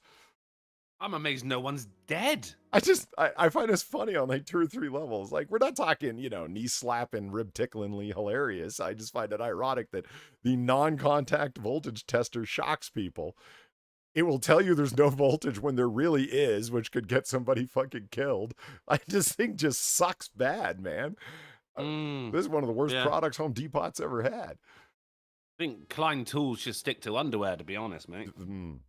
I'm amazed no one's dead. I find this funny on like 2 or 3 levels. Like, we're not talking, knee slapping, rib ticklingly hilarious. I just find it ironic that the non-contact voltage tester shocks people. It will tell you there's no voltage when there really is, which could get somebody fucking killed. I just think just sucks bad, man. This is one of the worst products Home Depot's ever had. I think Klein tools should stick to underwear, to be honest, mate. I'm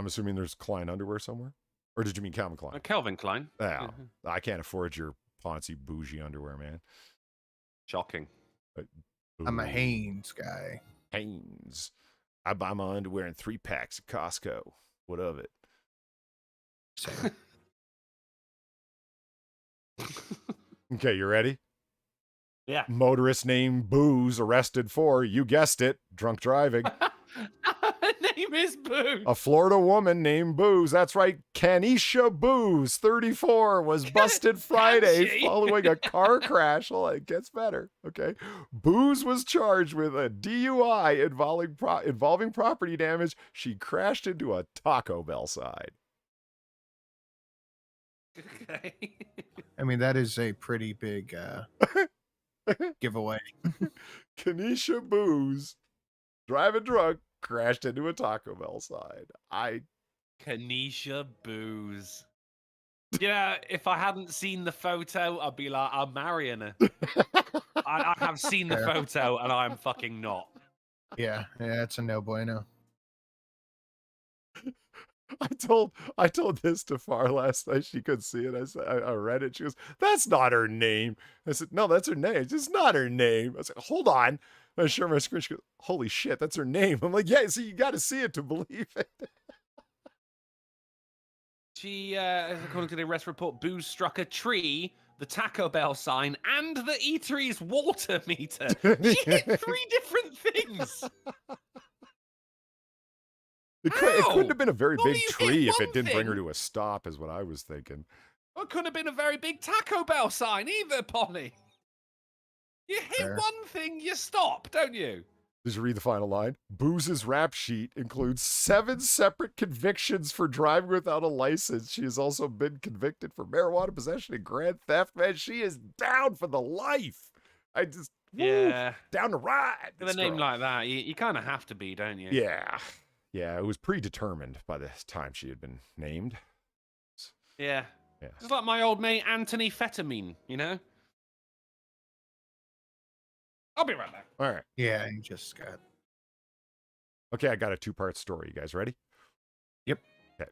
assuming there's Klein underwear somewhere? Or did you mean Calvin Klein? Calvin Klein. Oh, I can't afford your poncy bougie underwear, man. Shocking. I'm a Hanes guy. Hanes. I buy my underwear in 3 packs at Costco. What of it? Same. Okay, you ready? Yeah. Motorist named Booze arrested for, you guessed it, drunk driving. Her name is Boo. A Florida woman named Booze, that's right, Kanisha Booze, 34, was busted Friday following a car crash. Well, it gets better, okay? Booze was charged with a DUI involving property damage. She crashed into a Taco Bell sign. Okay. I mean, that is a pretty big giveaway. Kanisha Booze, driving drunk, crashed into a Taco Bell sign. Kanisha Booze. Yeah, if I hadn't seen the photo, I'd be like, I'm marrying her. I have seen the photo, and I'm fucking not. Yeah, it's a no bueno. I told this to Far last night. She couldn't see it. I read it. She goes, "That's not her name." I said, "No, that's her name. It's just not her name." I said, "Hold on." I share my screen. She goes, "Holy shit, that's her name." I'm like, "Yeah, so you got to see it to believe it." She, according to the arrest report, Booze struck a tree, the Taco Bell sign, and the eatery's water meter. She hit 3 different things. It couldn't have been a very Only big you tree hit if it one didn't bring her thing. to a stop, is what I was thinking. Well, it couldn't have been a very big Taco Bell sign either, Polly. You hit Fair. one thing, you stop, don't you? Did you read the final line? Booze's rap sheet includes 7 separate convictions for driving without a license. She has also been convicted for marijuana possession and grand theft. Man, she is down for the life. Yeah. Down to ride. With a name like that, you kind of have to be, don't you? Yeah, it was predetermined by the time she had been named. Yeah. Yeah. Just like my old mate Anthony Fetamine, you know? I'll be right back. All right. Yeah, you just got. Okay, I got a 2-part story. You guys ready? Yep. Okay.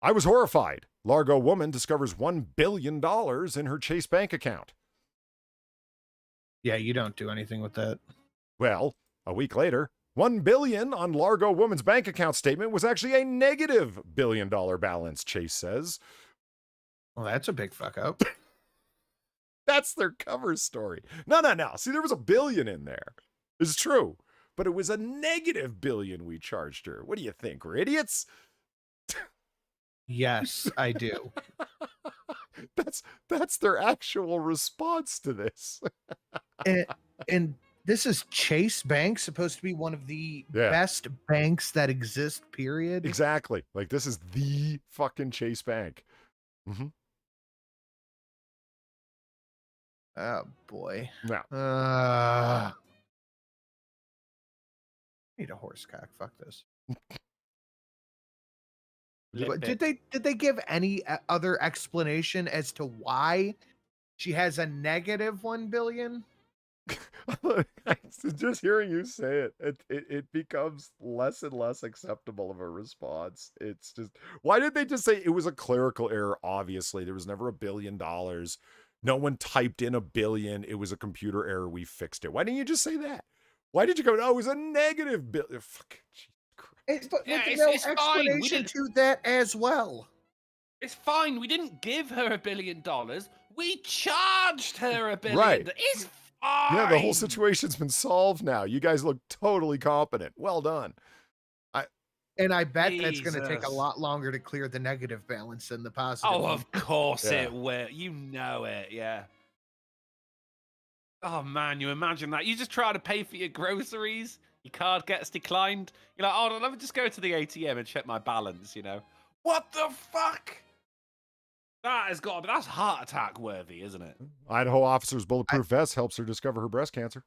I was horrified. Largo woman discovers $1 billion in her Chase bank account. Yeah, you don't do anything with that. Well, a week later, $1 billion on Largo woman's bank account statement was actually a negative $1 billion balance, Chase says. Well, that's a big fuck up. That's their cover story. No. See, there was $1 billion in there. It's true. But it was a negative $1 billion we charged her. What do you think? We're idiots? Yes, I do. That's their actual response to this. and this is Chase Bank, supposed to be one of the best banks that exist, period. Exactly. Like, this is the fucking Chase Bank. Mm-hmm. Oh, boy. No. Need a horse cock. Fuck this. Lip Did they give any other explanation as to why she has a negative $1 billion? Just hearing you say it becomes less and less acceptable of a response. It's just, why did they just say it was a clerical error? Obviously, there was never $1 billion. No one typed in $1 billion. It was a computer error. We fixed it. Why didn't you just say that? Why did you go, no, it was a negative billion? Fuck. But Yeah, no it's fine. We explanation didn't- to that as well. It's fine. We didn't give her $1 billion. We charged her $1 billion. Right. It's fine. Yeah, the whole situation's been solved now. You guys look totally competent. Well done. And I bet that's going to take a Jesus. lot longer to clear the negative balance than the positive. Oh, one. of course Yeah. it will. You know it, yeah. Oh man, you imagine that. You just try to pay for your groceries, your card gets declined. You're like, oh, let me just go to the ATM and check my balance, you know. What the fuck? That has got to be, that's heart attack worthy, isn't it? Idaho officer's bulletproof vest helps her discover her breast cancer.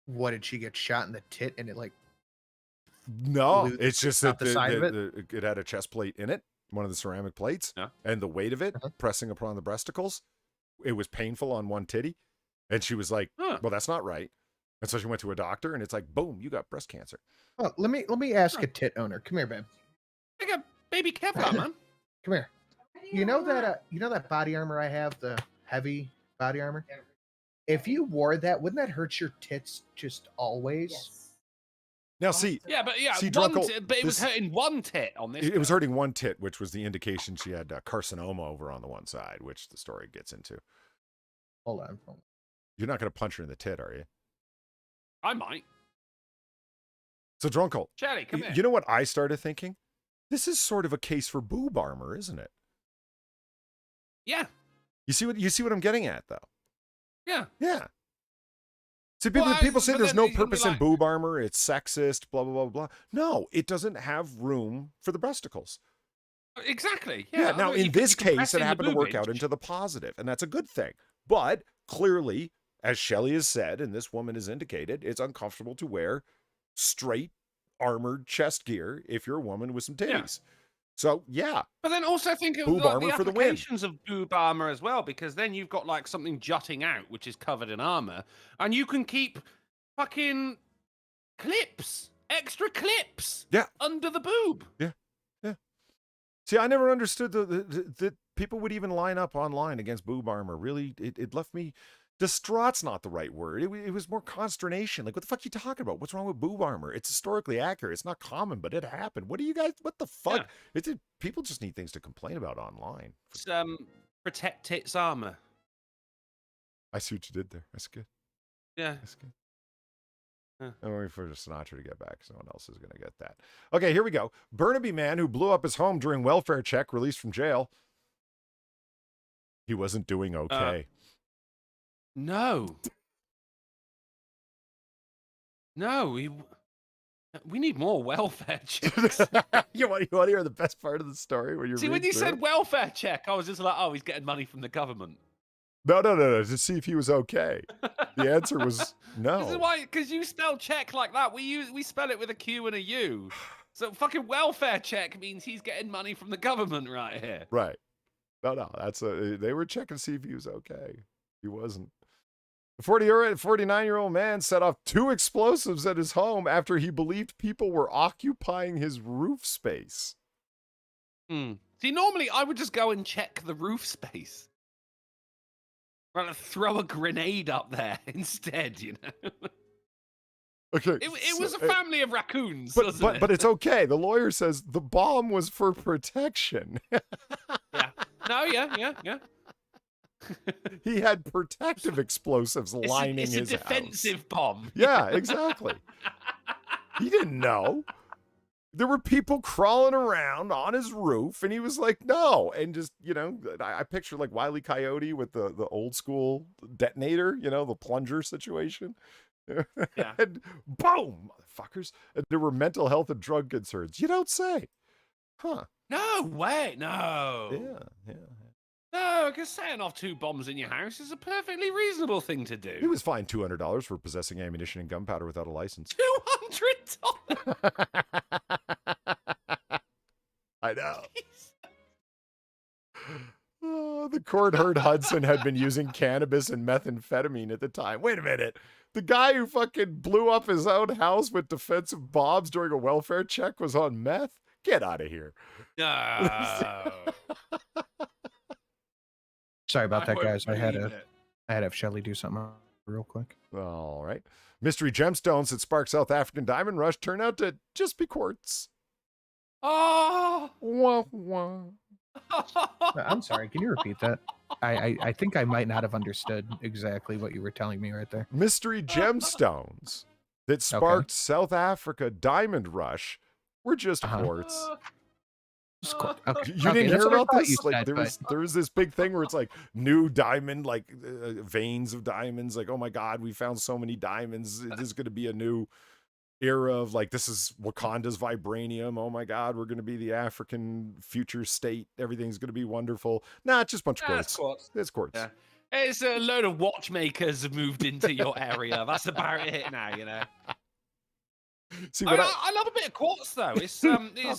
What, did she get shot in the tit and it like No, Loose it's just out that the side of it had a chest plate in it, one of the ceramic plates, Yeah. and the weight of it Uh-huh. pressing upon the breasticles, it was painful on one titty, and she was like, Huh. "Well, that's not right." And so she went to a doctor, and it's like, "Boom, you got breast cancer." Oh, let me ask a tit owner. Come here, babe. Like a baby Kevlar, man. Come here. You know that body armor I have, the heavy body armor? If you wore that, wouldn't that hurt your tits just always? Now, see, Yeah, but yeah, See, one Drunkle, but it was this- hurting one tit on this. it was girl. hurting one tit, which was the indication she had carcinoma over on the one side, which the story gets into. Hold on. You're not going to punch her in the tit, are you? I might. So, Drunkle, Shelly, come here. you know what I started thinking? This is sort of a case for boob armor, isn't it? Yeah, You see what I'm getting at, though? yeah. Yeah. See, Well, people say but there's then no it's gonna be purpose in like- boob armor. It's sexist, blah, blah, blah, blah. No, it doesn't have room for the breasticles. Exactly. Yeah. Yeah. Now, otherwise in you could this be case, it compressing the happened to work out boobage. into the positive, and that's a good thing. But clearly, as Shelley has said, and this woman has indicated, it's uncomfortable to wear straight armored chest gear if you're a woman with some Yeah. titties. So, yeah. But then also think of Boob like, armor the for the win. applications of boob armor as well, because then you've got like something jutting out, which is covered in armor, and you can keep fucking clips, extra clips, Yeah. under the boob. See, I never understood that people would even line up online against boob armor. Really, it left me distraught's not the right word. It was more consternation. Like, what the fuck are you talking about? What's wrong with boob armor? It's historically accurate. It's not common, but it happened. What do you guys? What the fuck? People just need things to complain about online. It's protect tits armor. I see what you did there. That's good. Yeah. That's good. Huh. I'm waiting for Sinatra to get back. Someone else is going to get that. Okay, here we go. Burnaby man who blew up his home during welfare check released from jail. He wasn't doing okay. No. No, we need more welfare checks. you want to hear the best part of the story? When you're See, when reading you through said it? welfare check, I was just like, oh, he's getting money from the government. No, to see if he was okay. The answer was no. This is why, because you spell check like that. We spell it with a Q and a U. So fucking welfare check means he's getting money from the government right here. Right. No, they were checking to see if he was okay. He wasn't. The 49-year-old man set off 2 explosives at his home after he believed people were occupying his roof space. See, normally I would just go and check the roof space. Rather throw a grenade up there instead, you know. Okay. It was a family of raccoons, but wasn't it? but it's okay. The lawyer says the bomb was for protection. Yeah. No, yeah. He had protective explosives lining it's his a defensive house. bomb. Yeah, exactly. He didn't know. There were people crawling around on his roof, and he was like, no. And just, I picture like Wile E. Coyote with the old school detonator, the plunger situation. Yeah. And boom, motherfuckers. And there were mental health and drug concerns. You don't say. Huh. No way, no. Yeah. No, because setting off 2 bombs in your house is a perfectly reasonable thing to do. He was fined $200 for possessing ammunition and gunpowder without a license. $200. I know. Oh, the court heard Hudson had been using cannabis and methamphetamine at the time. Wait a minute. The guy who fucking blew up his own house with defensive bombs during a welfare check was on meth? Get out of here. No. Sorry about that, won't guys. I had believe to it. have Shelly do something real quick. All right. Mystery gemstones that spark South African diamond rush turn out to just be quartz. Oh. Wah, wah. I'm sorry. Can you repeat that? I think I might not have understood exactly what you were telling me right there. Mystery gemstones that sparked South Africa diamond rush We're just Uh-huh. quartz. Okay. You Okay, didn't that's hear what I about thought this? you Like said, there was this big thing where it's like new diamond, like veins of diamonds. Like, oh my God, we found so many diamonds. This is going to be a new era of like, this is Wakanda's vibranium. Oh my God, we're going to be the African future state. Everything's going to be wonderful. Nah, it's just a bunch of That's quartz. quartz. It's quartz. Yeah. It's a load of watchmakers have moved into your area. That's about it now, you know. See, I, what mean, I love a bit of quartz though. It's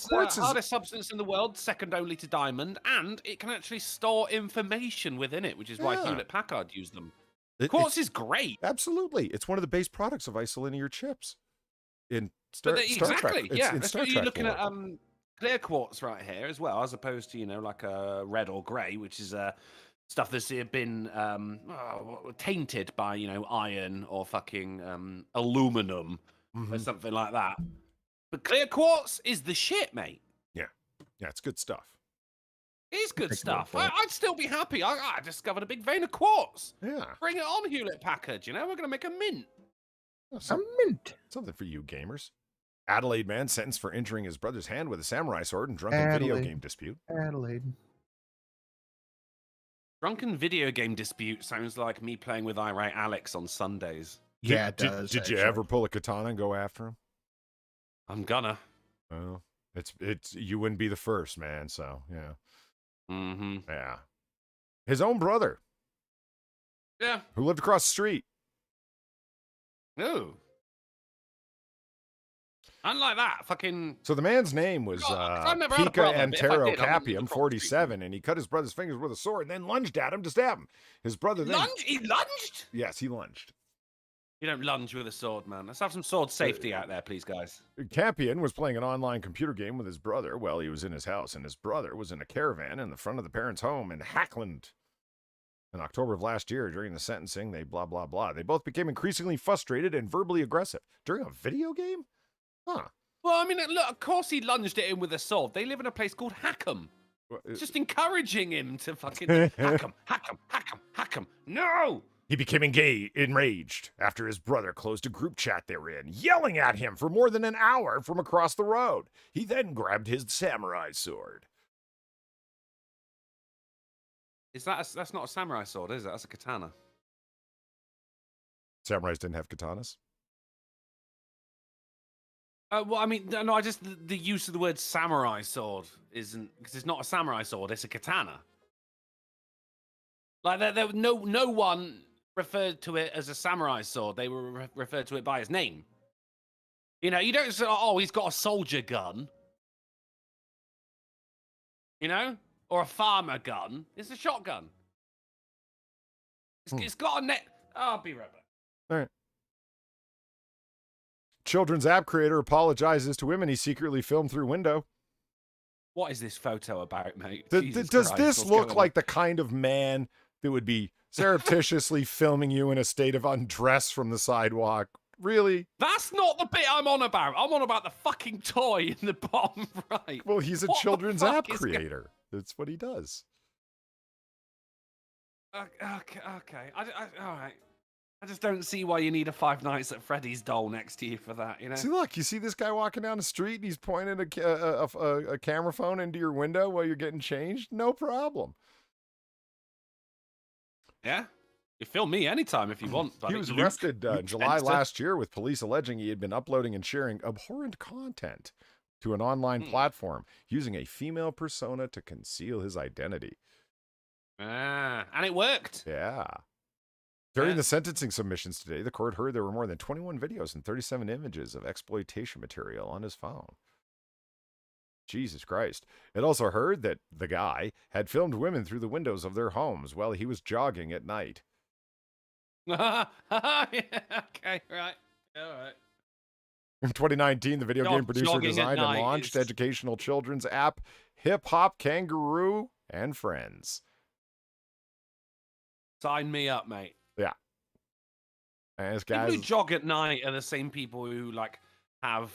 quartz is- hardest substance in the world, second only to diamond, and it can actually store information within it, which is why Yeah. Hewlett-Packard used them. it- Quartz is great. absolutely. It's one of the base products of isolinear chips in Star Trek. Exactly, It's yeah. in That's Star what you're Trek looking lore. at clear quartz right here as well, as opposed to, you know, like a red or grey, which is stuff that's been tainted by, you know, iron or fucking aluminum or Mhm. something like that. But clear quartz is the shit, mate. Yeah, it's good stuff. It is good Take a stuff. look at it. I'd still be happy. I discovered a big vein of quartz. Yeah. Bring it on, Hewlett-Packard. You know, we're going to make a mint. A mint. Something for you gamers. Adelaide man sentenced for injuring his brother's hand with a samurai sword in drunken video Adelaide. game dispute. Adelaide. Drunken video game dispute sounds like me playing with irate Alex on Sundays. Yeah, it does. Did you actually. ever pull a katana and go after him? I'm gonna. Well, it's you wouldn't be the first, man. So yeah, Mm-hmm. yeah. His own brother, Yeah. who lived across the street. No. Unlike that, fucking. So the man's name was I've never had a Pika brother, but if I Antero did, I'm Capium, across the 47, and he cut his brother's fingers with a sword and then lunged at him to stab him. His brother then... Lunge? He lunged? Yes, he lunged. You don't lunge with a sword, man. Let's have some sword safety out there, please, guys. Capian was playing an online computer game with his brother while he was in his house, and his brother was in a caravan in the front of the parents' home in Hackland. In October of last year, during the sentencing, they blah, blah, blah. They both became increasingly frustrated and verbally aggressive. During a video game? Huh. Well, I mean, look, of course he lunged at him with a sword. They live in a place called Hackham. It's just encouraging him to fucking hack him, hack him, hack him, hack him. No! He became enraged after his brother closed a group chat they were in, yelling at him for more than an hour from across the road. He then grabbed his samurai sword. That's not a samurai sword, is it? That's a katana. Samurais didn't have katanas? Well, I mean, no, I just the use of the word samurai sword isn't because it's not a samurai sword; it's a katana. Like there no one referred to it as a samurai sword. They were referred to it by his name. You know, you don't say, "Oh, he's got a soldier gun," you know, or a farmer gun. It's a shotgun. It's got a net. I'll be right back. All right. Children's app creator apologizes to women he secretly filmed through window. What is this photo about, mate? Does Jesus this Christ, what's look going like the kind of man that would be surreptitiously filming you in a state of undress from the sidewalk? Really? That's not the bit I'm on about. I'm on about the fucking toy in the bottom right. Well, he's a What the children's fuck app is creator. That's what he does. Okay. All right. I just don't see why you need a Five Nights at Freddy's doll next to you for that, you know? See, look, you see this guy walking down the street and he's pointing a camera phone into your window while you're getting changed? No problem. Yeah? You film me anytime if you want, buddy. He was Luke- arrested in Luke July Spencer. last year with police alleging he had been uploading and sharing abhorrent content to an online platform using a female persona to conceal his identity. And it worked. Yeah. During Yeah. the sentencing submissions today, the court heard there were more than 21 videos and 37 images of exploitation material on his phone. Jesus Christ. It also heard that the guy had filmed women through the windows of their homes while he was jogging at night. Yeah, okay, right. All right. In 2019, the video Not game producer jogging at designed and night launched is- educational children's app Hip Hop Kangaroo and Friends. Sign me up, mate. And this People who guy's jog at night are the same people who, like, have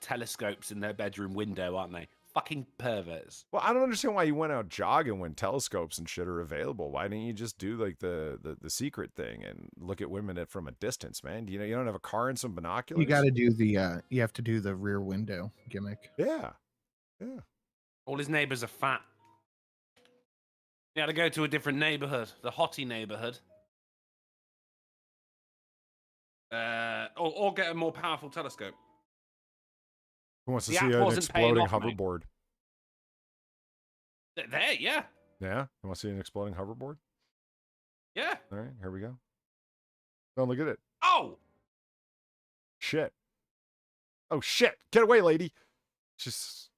telescopes in their bedroom window, aren't they? fucking perverts. Well, I don't understand why you went out jogging when telescopes and shit are available. Why didn't you just do like the secret thing and look at women from a distance, man? You know, you don't have a car and some binoculars. You got to do the you have to do the rear window gimmick. Yeah. All his neighbors are fat. You had to go to a different neighborhood, the hottie neighborhood. Or get a more powerful telescope. Who wants to The see app an wasn't paying exploding off, mate. hoverboard? There, yeah. Yeah. You want to see an exploding hoverboard? Yeah. All right, here we go. Oh, look at it. Oh! Shit. Oh shit! Get away, lady. Just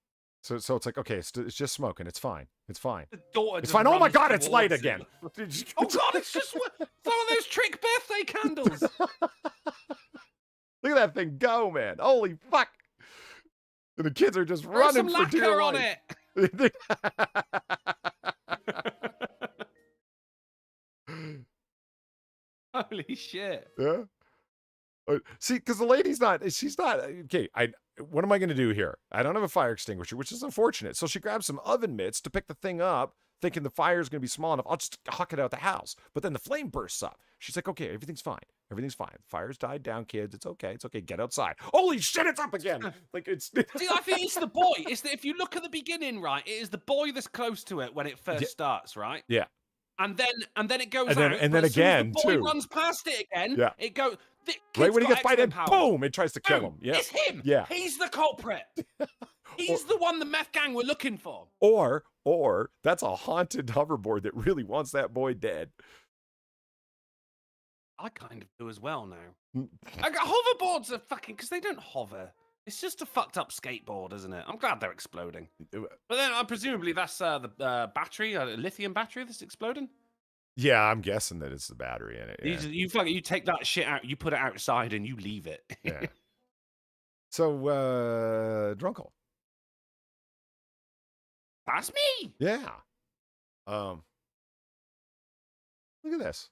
so it's like, okay, it's just smoking. It's fine. It's fine. The daughter It's just fine. Oh my runs God, it's light towards again. him. Oh God, it's just some of those trick birthday candles. Look at that thing go, man. Holy fuck. And the kids are just Throw running some for dear lacquer on life. it. Holy shit. Yeah. See, because the lady's she's not, okay, what am I going to do here? I don't have a fire extinguisher, which is unfortunate. So she grabs some oven mitts to pick the thing up, thinking the fire is going to be small enough. I'll just huck it out the house. But then the flame bursts up. She's like, okay, everything's fine. Everything's fine. Fire's died down, kids. It's okay. It's okay. Get outside. Holy shit, it's up again. Like, it's... See, I think it's the boy. It's that if you look at the beginning, right, it is the boy that's close to it when it first starts, right? Yeah. And then it goes And then- out. and but then as soon as again, the boy too. runs past it again. Yeah. It goes. Right when he gets by, then power. boom, it tries to kill Boom. him. Yeah. It's him. Yeah. He's the culprit. He's the one the meth gang were looking for. Or that's a haunted hoverboard that really wants that boy dead. I kind of do as well now. Hoverboards are fucking because they don't hover. It's just a fucked up skateboard, isn't it? I'm glad they're exploding. But then presumably that's the battery, a lithium battery that's exploding. Yeah, I'm guessing that it's the battery in it. Yeah. You take that shit out, you put it outside, and you leave it. Yeah. So, Drunkle. That's me. Yeah. Look at this.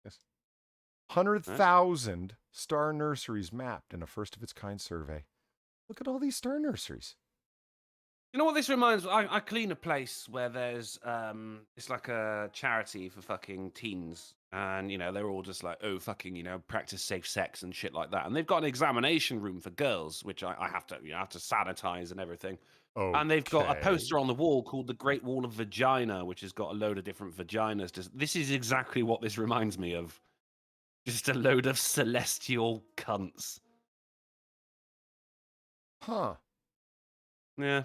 Yes. 100,000 star nurseries mapped in a first of its kind survey. Look at all these star nurseries. You know what this reminds me? I clean a place where there's it's like a charity for fucking teens, and you know they're all just like, oh fucking, you know, practice safe sex and shit like that, and they've got an examination room for girls, which I have to sanitize and everything. Oh, And they've got a poster on the wall called the Great Wall of Vagina, which has got a load of different vaginas. This is exactly what this reminds me of. Just a load of celestial cunts. Huh. Yeah.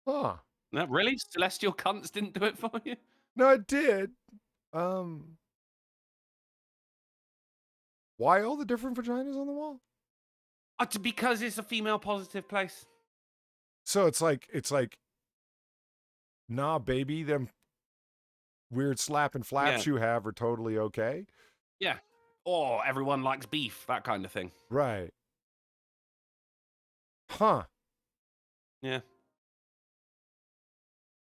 Huh. No, really? Celestial cunts didn't do it for you? No, it did. Why all the different vaginas on the wall? Because it's a female positive place. So it's like, nah, baby, them weird slapping flaps you have are totally okay. Yeah. Or everyone likes beef, that kind of thing. Right. Huh. Yeah.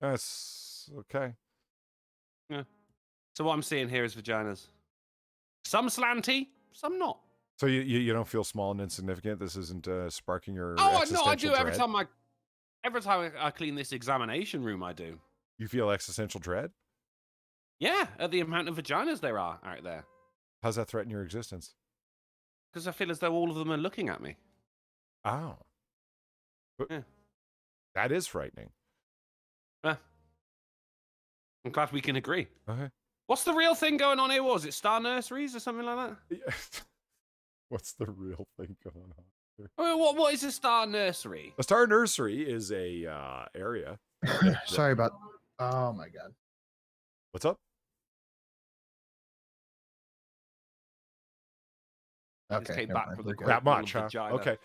That's okay. Yeah. So what I'm seeing here is vaginas. Some slanty, some not. So you don't feel small and insignificant? This isn't sparking your Oh no, existential I do every dread? time I clean this examination room. I do. You feel existential dread? Yeah, at the amount of vaginas there are out there. How's that threaten your existence? Because I feel as though all of them are looking at me. Oh. But Yeah. that is frightening. I'm glad we can agree. Okay. What's the real thing going on here? What was it, Star Nurseries or something like that? What's the real thing going on here? I mean, what is a Star Nursery? A star nursery is a area. Sorry about. Oh my god. What's up? I just Okay. came never back mind, from the we're good. Great That Wall much, of huh? Vagina. Okay.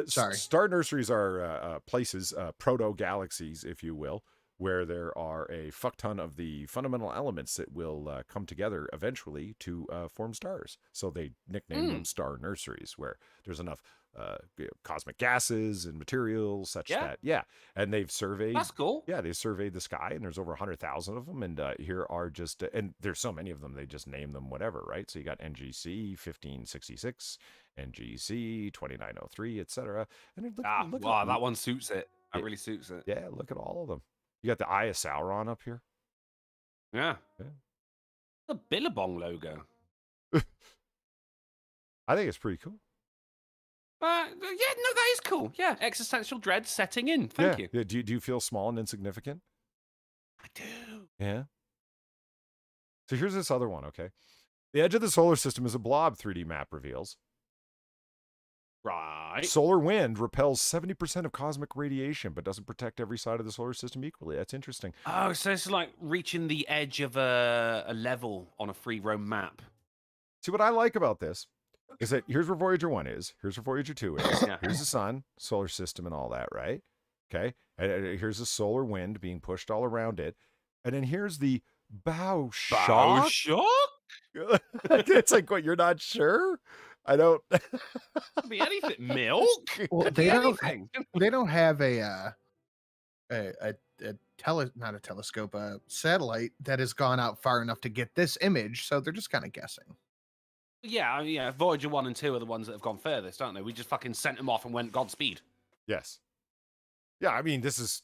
Sorry. Star nurseries are places, proto-galaxies, if you will, where there are a fuck ton of the fundamental elements that will come together eventually to form stars. So they nickname them star nurseries, where there's enough cosmic gases and materials such Yeah. that, and they've surveyed. That's cool. Yeah, they surveyed the sky, and there's over 100,000 of them. And here are just, and there's so many of them, they just name them whatever, right? So you got NGC 1566, NGC 2903, etc. And look Wow, that one suits it. That really suits it. Yeah, look at all of them. You got the Eye of Sauron up here. Yeah. Yeah. The Billabong logo. I think it's pretty cool. Yeah, no, that is cool. Yeah, existential dread setting in. Thank you. Yeah. Do you feel small and insignificant? I do. Yeah. So here's this other one, okay? The edge of the solar system is a blob, 3D map reveals. Right. Solar wind repels 70% of cosmic radiation, but doesn't protect every side of the solar system equally. That's interesting. Oh, so it's like reaching the edge of a level on a free roam map. See, what I like about this is that here's where Voyager 1 is. Here's where Voyager 2 is. Yeah. Here's the sun, solar system, and all that, right? Okay. And here's the solar wind being pushed all around it. And then here's the bow shock. It's like, what, you're not sure? I don't. Could be anything. Milk? Well, Could they be don't. anything. They don't have not a telescope, a satellite that has gone out far enough to get this image, so they're just kind of guessing. Yeah. Voyager 1 and 2 are the ones that have gone furthest, aren't they? We just fucking sent them off and went Godspeed. Yes. Yeah, I mean, there's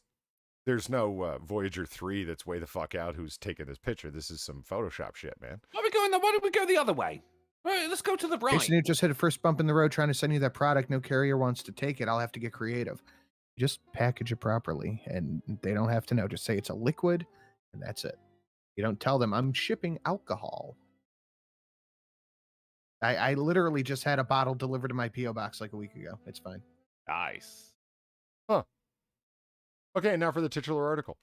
no Voyager 3 that's way the fuck out who's taking this picture. This is some Photoshop shit, man. Why don't we go the other way? Right, let's go to the right. Jason, you just hit a first bump in the road trying to send you that product. No carrier wants to take it. I'll have to get creative. Just package it properly, and they don't have to know. Just say it's a liquid, and that's it. You don't tell them I'm shipping alcohol. I literally just had a bottle delivered to my P.O. box like a week ago. It's fine. Nice. Okay, now for the titular article.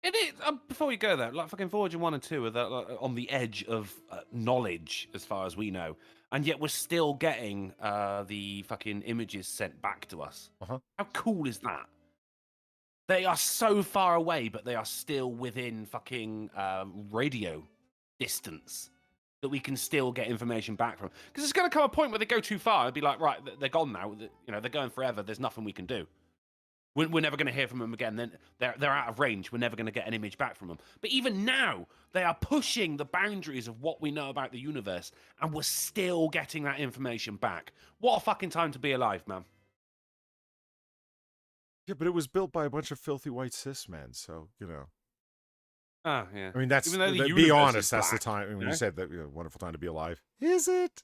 It is. Before we go there, like fucking Voyager 1 and 2 are on the edge of knowledge, as far as we know. And yet we're still getting the fucking images sent back to us. Uh-huh. How cool is that? They are so far away, but they are still within fucking radio distance that we can still get information back from. Because there's going to come a point where they go too far. It'd be like, right, they're gone now. They're going forever. There's nothing we can do. We're never going to hear from them again. Then they're out of range. We're never going to get an image back from them. But even now, they are pushing the boundaries of what we know about the universe, and we're still getting that information back. What a fucking time to be alive, man. Yeah, but it was built by a bunch of filthy white cis men, so, Oh, yeah. I mean, that's, Even though the be universe honest, is that's the black, time, when you you know? said that, wonderful time to be alive. Is it?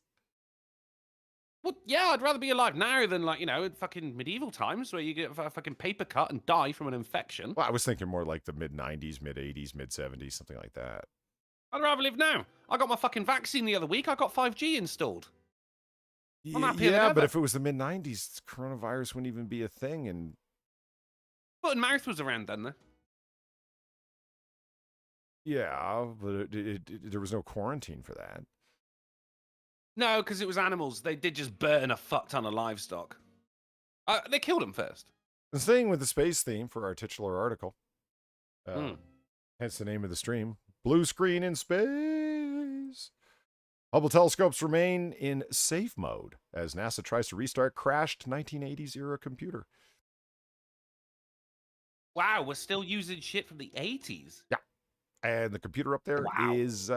Well, yeah, I'd rather be alive now than, in fucking medieval times where you get a fucking paper cut and die from an infection. Well, I was thinking more like the mid-90s, mid-80s, mid-70s, something like that. I'd rather live now. I got my fucking vaccine the other week. I got 5G installed. I'm happier than Yeah, but ever. if it was the mid-90s, coronavirus wouldn't even be a thing, and Foot and mouth was around then, though. yeah, but there was no quarantine for that. No, because it was animals. They did just burn a fuck ton of livestock. They killed them first. And staying with the space theme for our titular article, Hmm. hence the name of the stream, Blue Screen in Space. Hubble telescopes remain in safe mode as NASA tries to restart crashed 1980s era computer. Wow, we're still using shit from the 80s. Yeah. And the computer up there Wow. is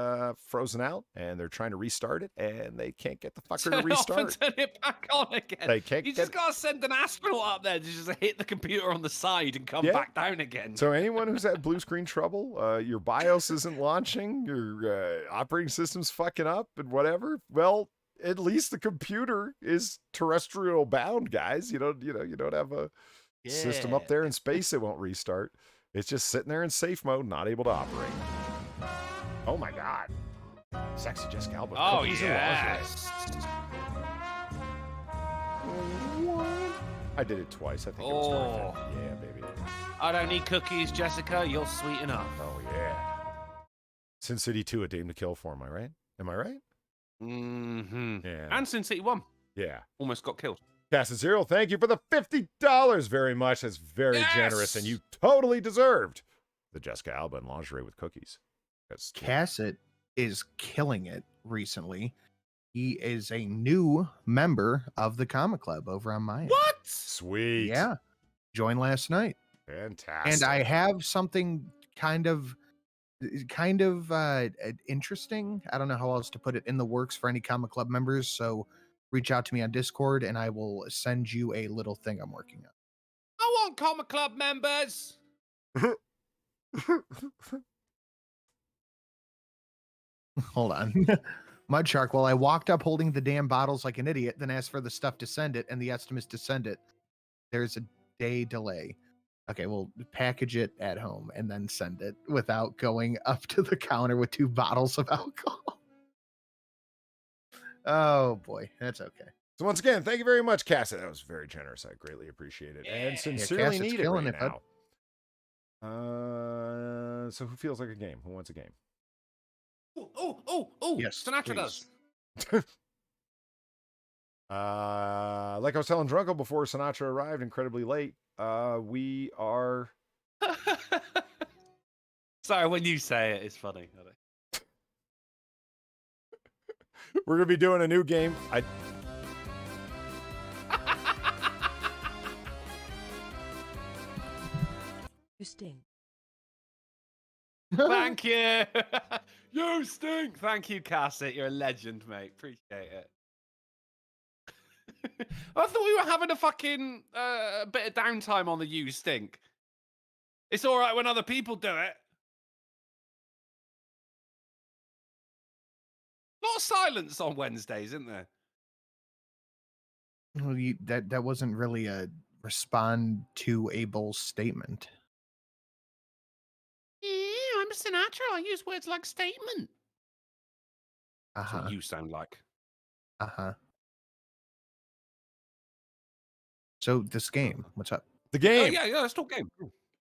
frozen out, and they're trying to restart it, and they can't get the fucker Turn to it off and restart. turn it back on again. They can't You get just gotta send an astronaut up there to just hit the computer on the side and come Yeah. back down again. So anyone who's had blue screen trouble, your BIOS isn't launching, your operating system's fucking up, and whatever. Well, at least the computer is terrestrial bound, guys. You don't have a system up there in space that won't restart. It's just sitting there in safe mode, not able to operate. Oh my God. Sexy Jessica Alba. Oh, cookies and yes. lingerie. What? I did it twice. I think it was worth it. Yeah, baby. I don't need cookies, Jessica. You're sweet enough. Oh, yeah. Sin City 2, A Dame to Kill For, am I right? Am I right? Mm-hmm. Yeah. And Sin City 1 Yeah. almost got killed. Cassid Zero, thank you for the $50 very much. That's very generous, and you totally deserved the Jessica Alba and lingerie with cookies. That's Cassett is killing it recently. He is a new member of the comic club over on my end. What? Sweet. Yeah. Joined last night. Fantastic. And I have something kind of interesting. I don't know how else to put it, in the works for any comic club members. So reach out to me on Discord and I will send you a little thing I'm working on. I want comic club members. Hold on. Mudshark, while I walked up holding the damn bottles like an idiot, then asked for the stuff to send it and the estimates to send it. There's a day delay. Okay, we'll package it at home and then send it without going up to the counter with 2 bottles of alcohol. Oh boy, that's okay. So once again, thank you very much, Cassie. That was very generous. I greatly appreciate it. And sincerely Cass, it's need it killing right it, bud. now. So who feels like a game? Who wants a game? Oh, Yes, Sinatra please. does. Like I was telling Drunkle before Sinatra arrived incredibly late, we are... Sorry, when you say it, it's funny. We're going to be doing a new game. You stink. Thank you. You stink. Thank you, Cassit. You're a legend, mate. Appreciate it. I thought we were having a fucking bit of downtime on the you stink. It's all right when other people do it. A lot of silence on Wednesdays, isn't there? Well, that wasn't really a respond to Abel's statement. Yeah, I'm a Sinatra. I use words like statement. That's Uh-huh. what you sound like. Uh-huh. So this game, what's up? The game. Oh, yeah, let's talk game.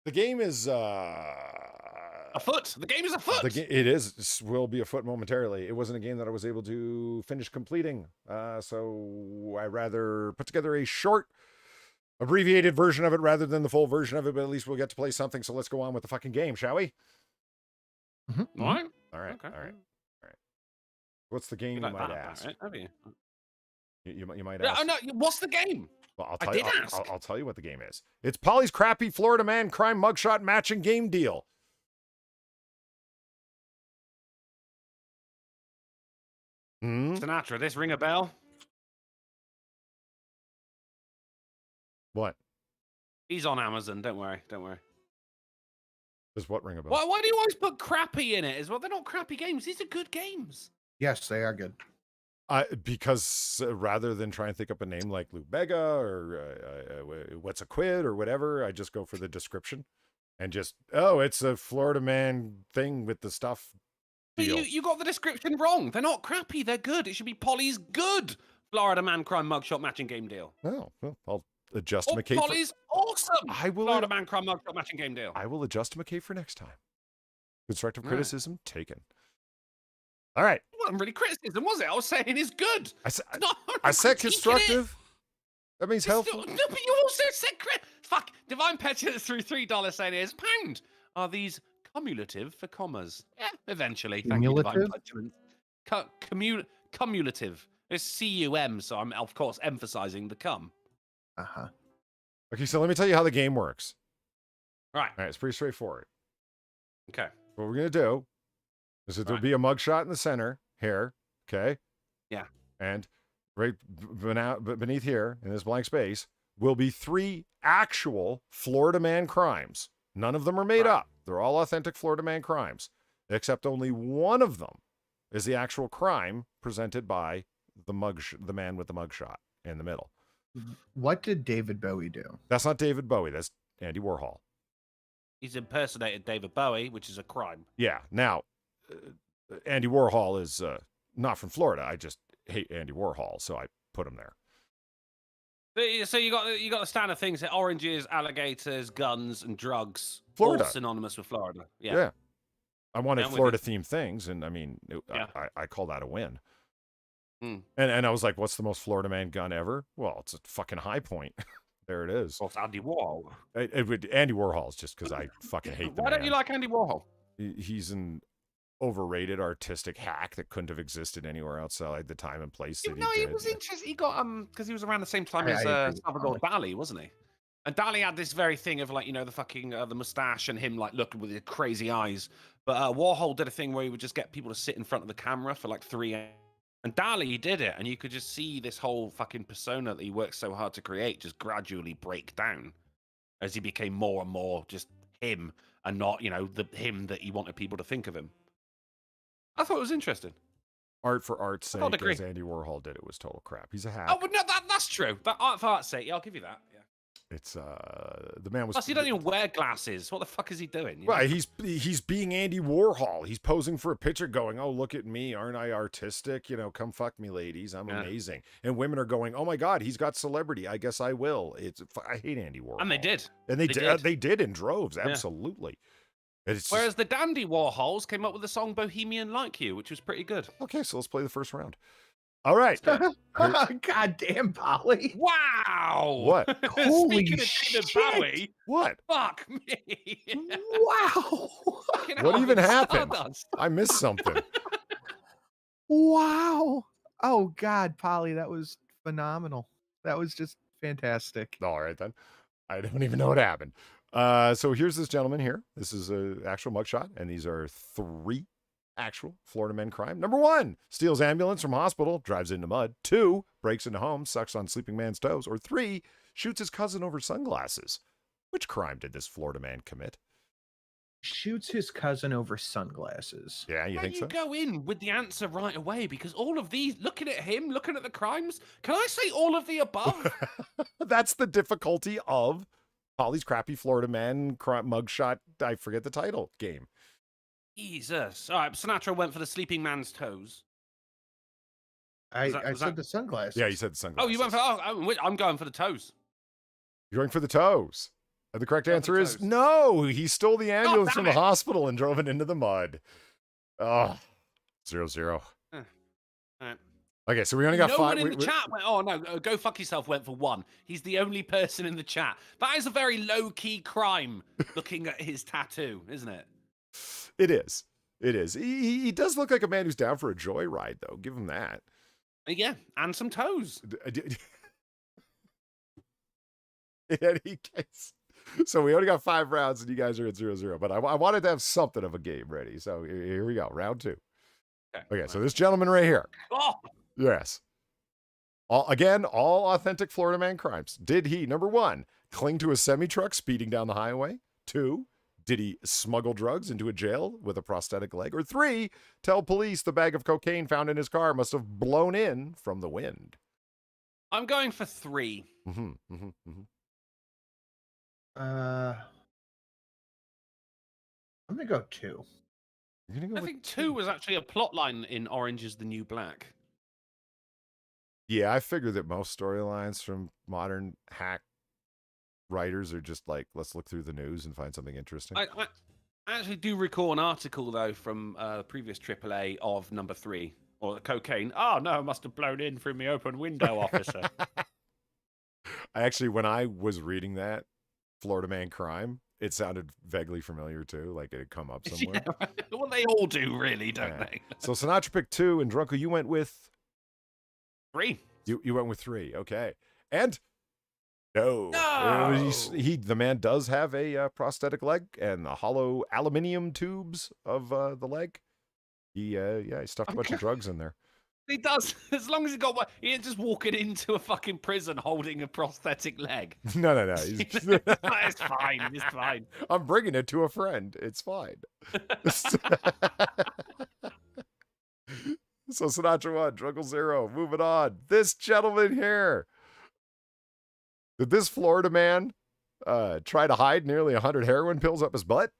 The game is... afoot. The game is afoot. It is. This will be afoot momentarily. It wasn't a game that I was able to finish completing. So I rather put together a short, abbreviated version of it rather than the full version of it, but at least we'll get to play something. So let's go on with the fucking game, shall we? Mm-hmm. All right. All right. Okay. All right. All right. What's the game, You you like might that, ask? right? Have you? You might Yeah, ask. no, what's the game? Well, I'll I tell did you. ask. I'll tell you what the game is. It's Polly's crappy Florida man crime mugshot matching game deal. Sinatra, this ring a bell? What? He's on Amazon. Don't worry. Don't worry. Does what ring a bell? Why do you always put crappy in it as well? They're not crappy games. These are good games. Yes, they are good. Because rather than try and think up a name like Lou Bega or What's a Quid or whatever, I just go for the description and just, it's a Florida man thing with the stuff But deal. you got the description wrong. They're not crappy. They're good. It should be Polly's good Florida man crime mugshot matching game deal. Oh, well, I'll adjust Or to McKay. Polly's awesome I will. Florida man crime mugshot matching game deal. I will adjust to McKay for next time. Constructive All right. criticism taken. All right. It wasn't really criticism, was it? I was saying it's good. I said, It's not- I said critiquing it. constructive. That means It's helpful. No, but you also said fuck. Divine Petulance through $3 saying here's pound. Are these cumulative for commas? Yeah, eventually. Thank you, Divine Cumulative? Petulance. Cumulative. It's cum, so I'm of course emphasizing the cum. Uh-huh. Okay, so let me tell you how the game works. Right. All right, it's pretty straightforward. Okay. What we're gonna do is that there'll Right. be a mugshot in the center here, okay? Yeah. And right beneath here in this blank space will be 3 actual Florida man crimes. None of them are made Right. up. They're all authentic Florida man crimes, except only one of them is the actual crime presented by the man with the mugshot in the middle. What did David Bowie do? That's not David Bowie. That's Andy Warhol. He's impersonated David Bowie, which is a crime. Yeah. Now, Andy Warhol is not from Florida. I just hate Andy Warhol, so I put him there. So you got the standard things here: oranges, alligators, guns, and drugs. Florida. All synonymous with Florida. Yeah. Yeah. I wanted Yeah, I'm with Florida themed things, and I mean, Yeah. I call that a win. Mm. And I was like, what's the most Florida man gun ever? Well, it's a fucking High Point. There it is. Well, it's Andy Warhol. Andy Warhol's just because I fucking hate the Why don't man. you like Andy Warhol? He's an overrated artistic hack that couldn't have existed anywhere outside the time and place that No, he he did. was interesting. He got because he was around the same time I as agree with Salvador Dali, wasn't he? And Dali had this very thing of like, you know, the fucking the mustache and him like looking with his crazy eyes. But Warhol did a thing where he would just get people to sit in front of the camera for like 3 hours. And Dali did it, and you could just see this whole fucking persona that he worked so hard to create just gradually break down as he became more and more just him and not, you know, the him that he wanted people to think of him. I thought it was interesting. Art for art's I would sake, agree. as Andy Warhol did, it was total crap. He's a hack. Oh, but no, that's true. That art for art's sake, yeah, I'll give you that. Yeah. It's the man was. Plus, he doesn't even wear glasses. What the fuck is he doing? You know? Right, he's being Andy Warhol. He's posing for a picture, going, "Oh, look at me! Aren't I artistic? You know, come fuck me, ladies. I'm amazing." And women are going, "Oh my god, he's got celebrity. I guess I will." I hate Andy Warhol. And they did. And they did in droves, Yeah. absolutely. It's Whereas the Dandy Warhols came up with the song "Bohemian Like You," which was pretty good. okay, so let's play the first round. All right. God damn, Polly. Wow! What? Holy Speaking of shit. David Bowie, What? fuck me. Wow. Fucking What hell, even it's happened? Stardust. I missed something. Wow. Oh, God, Polly, that was phenomenal. That was just fantastic. All right, then. I don't even know what happened. So here's this gentleman here. This is an actual mugshot, and these are 3 actual Florida men crime. Number 1, steals ambulance from hospital, drives into mud. 2, breaks into home, sucks on sleeping man's toes. Or 3, shoots his cousin over sunglasses. Which crime did this Florida man commit? Shoots his cousin over sunglasses. Yeah, you think so? Go in with the answer right away because all of these, looking at him, looking at the crimes, can I say all of the above? That's the difficulty of Polly's crappy Florida man mugshot, I forget the title, game. Jesus. All right, Sinatra went for the sleeping man's toes. I was said that- the sunglasses. Yeah, you said the sunglasses. Oh, you went for, I'm going for the toes. You're going for the toes. And the correct Going answer for is toes. no. He stole the ambulance damn from the it. hospital and drove it into the mud. Oh, 0-0. All right. Okay, so we only got no 5. one in the chat went, oh no, go fuck yourself went for 1. He's the only person in the chat. That is a very low-key crime looking at his tattoo, isn't it? It is. It is. He does look like a man who's down for a joyride, though. Give him that. Yeah, and some toes. In any case. So we only got 5 rounds and you guys are at 0-0. But I wanted to have something of a game ready. So here we go. Round 2. Okay, so this gentleman right here. Oh, Yes. All authentic Florida man crimes. Did he, number 1, cling to a semi-truck speeding down the highway? 2, did he smuggle drugs into a jail with a prosthetic leg? Or 3, tell police the bag of cocaine found in his car must have blown in from the wind? I'm going for 3. Mm-hmm, mm-hmm, mm-hmm. I'm gonna go 2. You're gonna go I with think 2 was actually a plot line in Orange is the New Black. Yeah, I figure that most storylines from modern hack writers are just like, let's look through the news and find something interesting. I actually do recall an article, though, from previous AAA of number 3, or the cocaine. Oh, no, it must have blown in through my open window, officer. I actually, when I was reading that Florida Man crime, it sounded vaguely familiar too, like it had come up somewhere. Yeah, well, they all do, really, don't Yeah. they? So Sinatra picked 2, and Drunko, you went with 3. you went with 3. Okay, and no, No! the man does have a prosthetic leg and the hollow aluminium tubes of the leg. He stuffed a bunch of drugs in there. He does, as long as he got one. He ain't just walking into a fucking prison holding a prosthetic leg. No. It's fine. It's fine. I'm bringing it to a friend. It's fine. So Sinatra 1, Drunko 0. Moving on. This gentleman here. Did this Florida man try to hide nearly 100 heroin pills up his butt?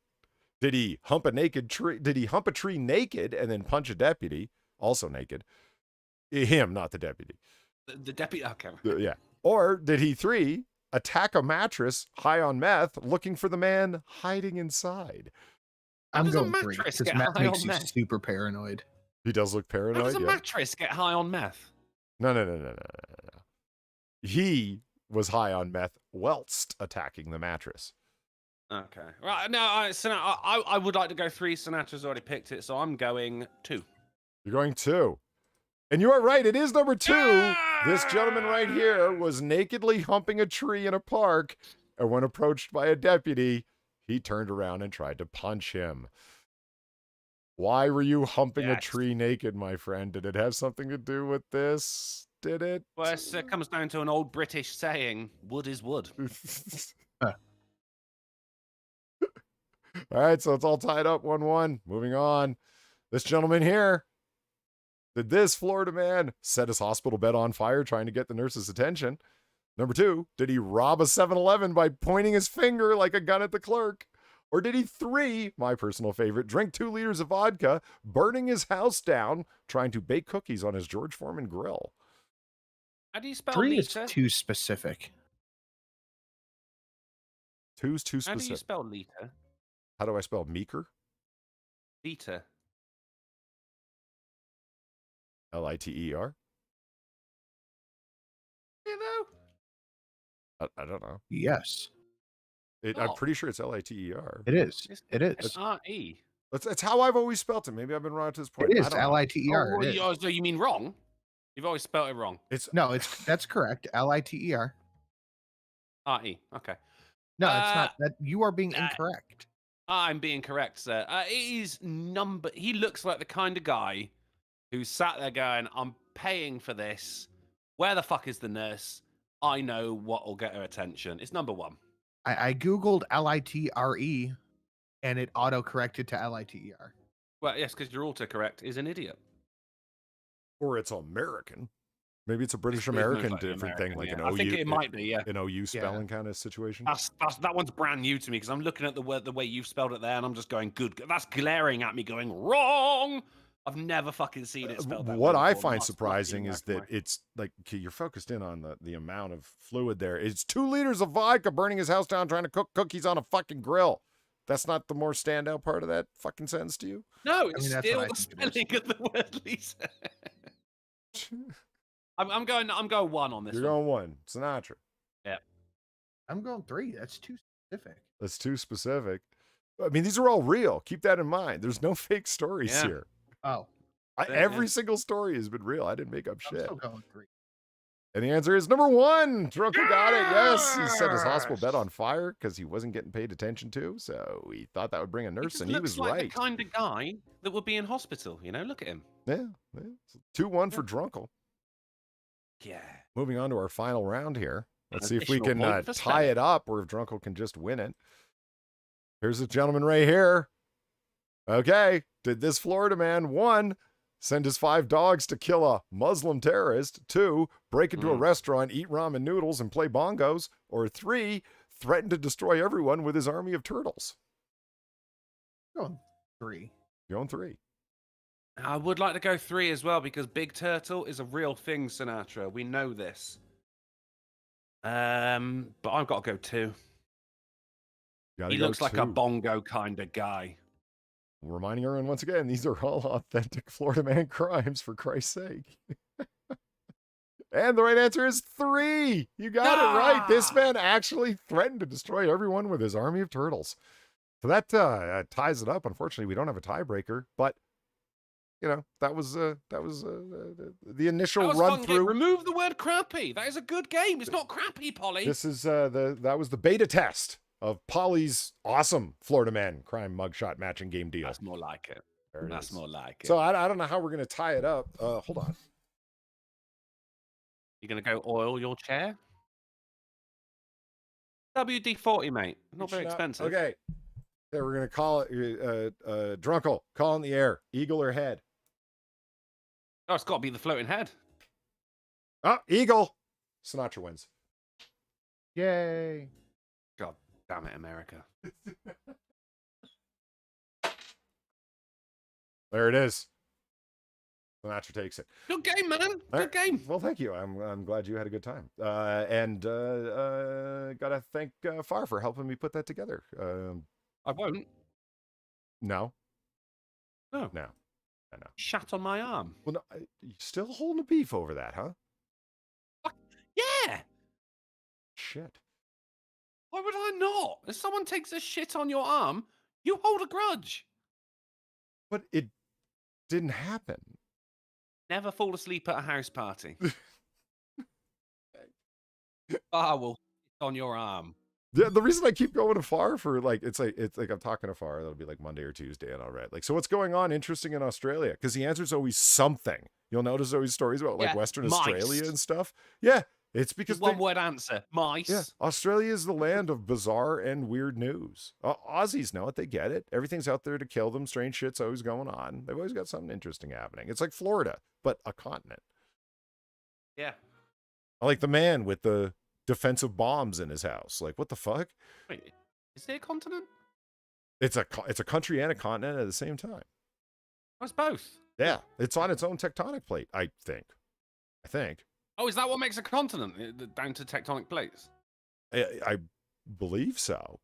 Did he hump a tree? Did he hump a tree naked and then punch a deputy, also naked? Him, not the deputy. The deputy. Okay. Yeah. Or did he 3, attack a mattress high on meth, looking for the man hiding inside? I'm does a going 3 mattress because get meth high makes on you meth? super paranoid. He does look How paranoid. does a Yeah. mattress get high on meth? No. He was high on meth whilst attacking the mattress. Okay. Right. No, I would like to go 3. Sinatra's already picked it, so I'm going 2. You're going 2. And you are right, it is number 2. This gentleman right here was nakedly humping a tree in a park, and when approached by a deputy, he turned around and tried to punch him. Why were you humping a tree naked, my friend? Did it have something to do with this? Did it? Well, it comes down to an old British saying, wood is wood. All right, so it's all tied up 1-1. Moving on. This gentleman here. Did this Florida man set his hospital bed on fire trying to get the nurse's attention? Number 2, did he rob a 7-Eleven by pointing his finger like a gun at the clerk? Or did he 3, my personal favorite, drink 2 liters of vodka, burning his house down, trying to bake cookies on his George Foreman grill? How do you spell 3 is liter? too specific. 2's too specific. How do you spell liter? How do I spell meeker? Liter. Liter? You know? I don't know. Yes, I'm pretty sure it's Liter. it is. It is. S-R-E. That's how I've always spelt it. Maybe I've been wrong to this point. It is I don't know. Liter. Oh, It is. so you mean wrong? You've always spelled it wrong. That's correct. Liter. R-E. Okay. No, it's not. That you are being incorrect. I'm being correct, sir. It is He looks like the kind of guy who sat there going, I'm paying for this. Where the fuck is the nurse? I know what will get her attention. It's number 1. I googled Litre and it auto corrected to Liter. Well, yes, because your autocorrect is an idiot. Or it's American. Maybe it's a British It's most American likely different American, thing, like yeah. an I OU. think it might be, yeah. An OU spelling kind of situation. That one's brand new to me because I'm looking at the way you've spelled it there, and I'm just going, good. That's glaring at me, going wrong. I've never fucking seen it spelled that What way I before. find Must be surprising is that it's like, okay, you're focused in on the amount of fluid there. It's 2 liters of vodka burning his house down trying to cook cookies on a fucking grill. That's not the more standout part of that fucking sentence to you? No, it's that's still what I the think it spelling of the word, Lisa. I'm going 1 on this. You're going 1. Sinatra. Yeah. I'm going 3. That's too specific. That's too specific. I mean, these are all real. Keep that in mind. There's no fake stories here. Oh, Every single story has been real. I didn't make up I'm shit. still going 3. And the answer is number 1. Drunko got it. Yes, he set his hospital bed on fire because he wasn't getting paid attention to. So he thought that would bring a nurse, and he was looks like right. the kind of guy that would be in hospital. You know, look at him. Yeah. 2-1 for Drunkle. Yeah. Moving on to our final round here. Let's see if we Additional can point for tie it up, or if Drunkle can just win it. Here's this gentleman right here. Okay. Did this Florida man, 1, send his 5 dogs to kill a Muslim terrorist, 2, break into a restaurant, eat ramen noodles, and play bongos, or 3, threaten to destroy everyone with his army of turtles? Going 3. You're on 3. I would like to go 3 as well because Big Turtle is a real thing, Sinatra. We know this. But I've got to go 2. He looks like a bongo kind of guy. Reminding everyone once again, these are all authentic Florida man crimes, for Christ's sake. And the right answer is 3. You got it right. This man actually threatened to destroy everyone with his army of turtles. So that ties it up. Unfortunately, we don't have a tiebreaker, but you know, that was the initial run through. Remove the word crappy. That is a good game. It's not crappy, Polly. This is that was the beta test of Polly's awesome Florida Man crime mugshot matching game deal. That's more like it. That's more like it. So I don't know how we're gonna tie it up. Hold on. You're gonna go oil your chair? WD-40, mate. Not very expensive. Okay. Yeah, we're gonna call it Drunkle. Call in the air. Eagle or head? Oh, it's got to be the floating head. Oh, Eagle. Sinatra wins. Yay. God damn it, America. There it is. Sinatra takes it. Good game, man. Good game. Well, thank you. I'm glad you had a good time. And gotta thank Far for helping me put that together. I won't. No. No. No. I know. Shat on my arm. Well, no, you still holding a beef over that, huh? Yeah. Shit. Why would I not? If someone takes a shit on your arm, you hold a grudge. But it didn't happen. Never fall asleep at a house party. Well, it's on your arm. Yeah, the reason I keep going to Far for like it's like I'm talking to Far. That'll be like Monday or Tuesday, and I'll write like, so what's going on interesting in Australia? Because the answer is always something. You'll notice always stories about like Western mice. Australia and stuff. Yeah, it's because One word answer: mice. Yeah, Australia is the land of bizarre and weird news. Aussies know it; they get it. Everything's out there to kill them. Strange shit's always going on. They've always got something interesting happening. It's like Florida, but a continent. Yeah. I like the man with the defensive bombs in his house. Like, what the fuck? Wait, is it a continent? It's a country and a continent at the same time. It's both. Yeah, it's on its own tectonic plate, I think. Oh, is that what makes a continent? Down to tectonic plates? I believe so.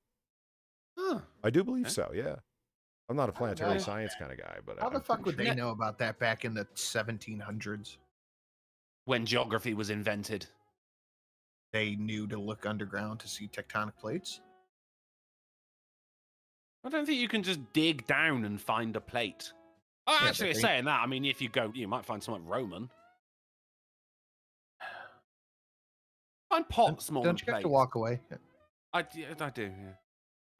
Huh. I do believe so, yeah. I'm not a planetary know. science kind of guy, but How the I'm fuck pretty would sure. they know about that back in the 1700s? When geography was invented. They knew to look underground to see tectonic plates. I don't think you can just dig down and find a plate. Oh, Yeah, actually, but they- saying that, I mean, if you go, you might find something Roman. Find pots more than Don't you have plates. to walk away? Yeah. I do, yeah.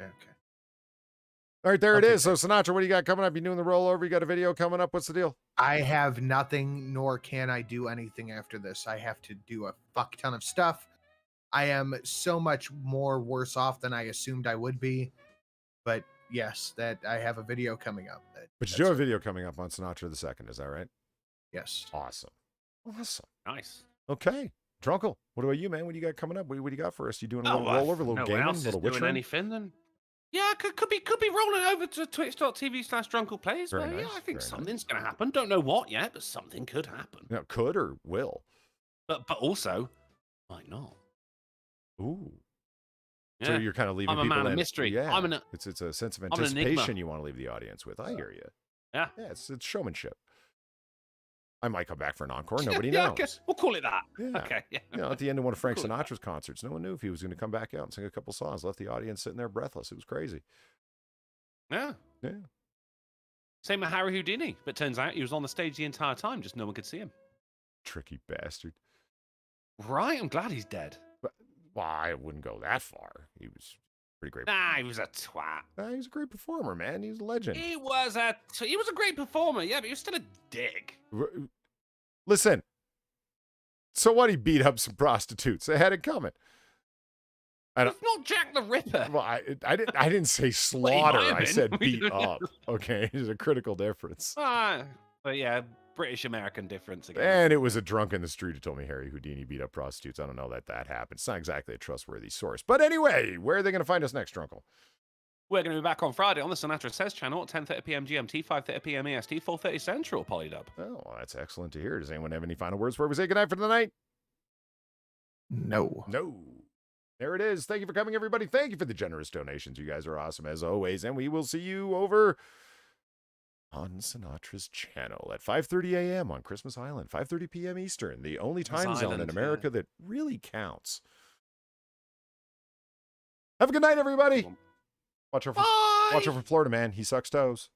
Okay. All right, there Okay, it is. So, Sinatra, what do you got coming up? You doing the rollover? You got a video coming up? What's the deal? I have nothing, nor can I do anything after this. I have to do a fuck ton of stuff. I am so much more worse off than I assumed I would be. But yes, that I have a video coming up. But you do have a video coming up on Sinatra the 2nd, is that right? Yes. Awesome. Nice. Okay. Drunkle, what about you, man? What do you got coming up? What do you got for us? You doing a little well, rollover, a little no one gaming, a else is little doing witchering? anything, then yeah, could be rolling over to twitch.tv/drunkleplays. Very But yeah, nice, I think very something's going to happen. Don't know what yet, but something could happen. No, could or will. But also, might not. Ooh. Yeah. So you're kind of leaving I'm a people man of in. mystery. Yeah. I'm It's a sense of I'm an enigma. anticipation you want to leave the audience with. I hear you. Yeah. Yeah, it's showmanship. I might come back for an encore. Nobody Yeah, knows. okay. We'll call it that. Yeah. Okay. Yeah. You know, at the end of one of Frank Cool. Sinatra's concerts, no one knew if he was going to come back out and sing a couple songs. Left the audience sitting there breathless. It was crazy. Yeah. Yeah. Same with Harry Houdini, but turns out he was on the stage the entire time, just no one could see him. Tricky bastard. Right, I'm glad he's dead. But, well, I wouldn't go that far. He was pretty great. Nah, he was a twat. He was a great performer, man. He's a legend. He was a great performer, yeah, but he was still a dick. Listen. So what? He beat up some prostitutes. They had it coming. He's not Jack the Ripper. Well, I didn't say slaughter. have I been. said We beat don't know. up. Okay, there's a critical difference. But yeah, British-American difference again. And it was a drunk in the street who told me Harry Houdini beat up prostitutes. I don't know that happened. It's not exactly a trustworthy source. But anyway, where are they going to find us next, Drunkle? We're going to be back on Friday on the Sinatra Says channel at 10:30 p.m. GMT, 5:30 p.m. EST, 4:30 Central, Polydub. Oh, well, that's excellent to hear. Does anyone have any final words before we say goodnight for the night? No. No. There it is. Thank you for coming, everybody. Thank you for the generous donations. You guys are awesome as always. And we will see you over on Sinatra's channel at 5:30 a.m. on Christmas Island, 5:30 p.m. Eastern, the only time zone in Island, America that really counts. Have a good night, everybody. Watch out for Florida, man. He sucks toes.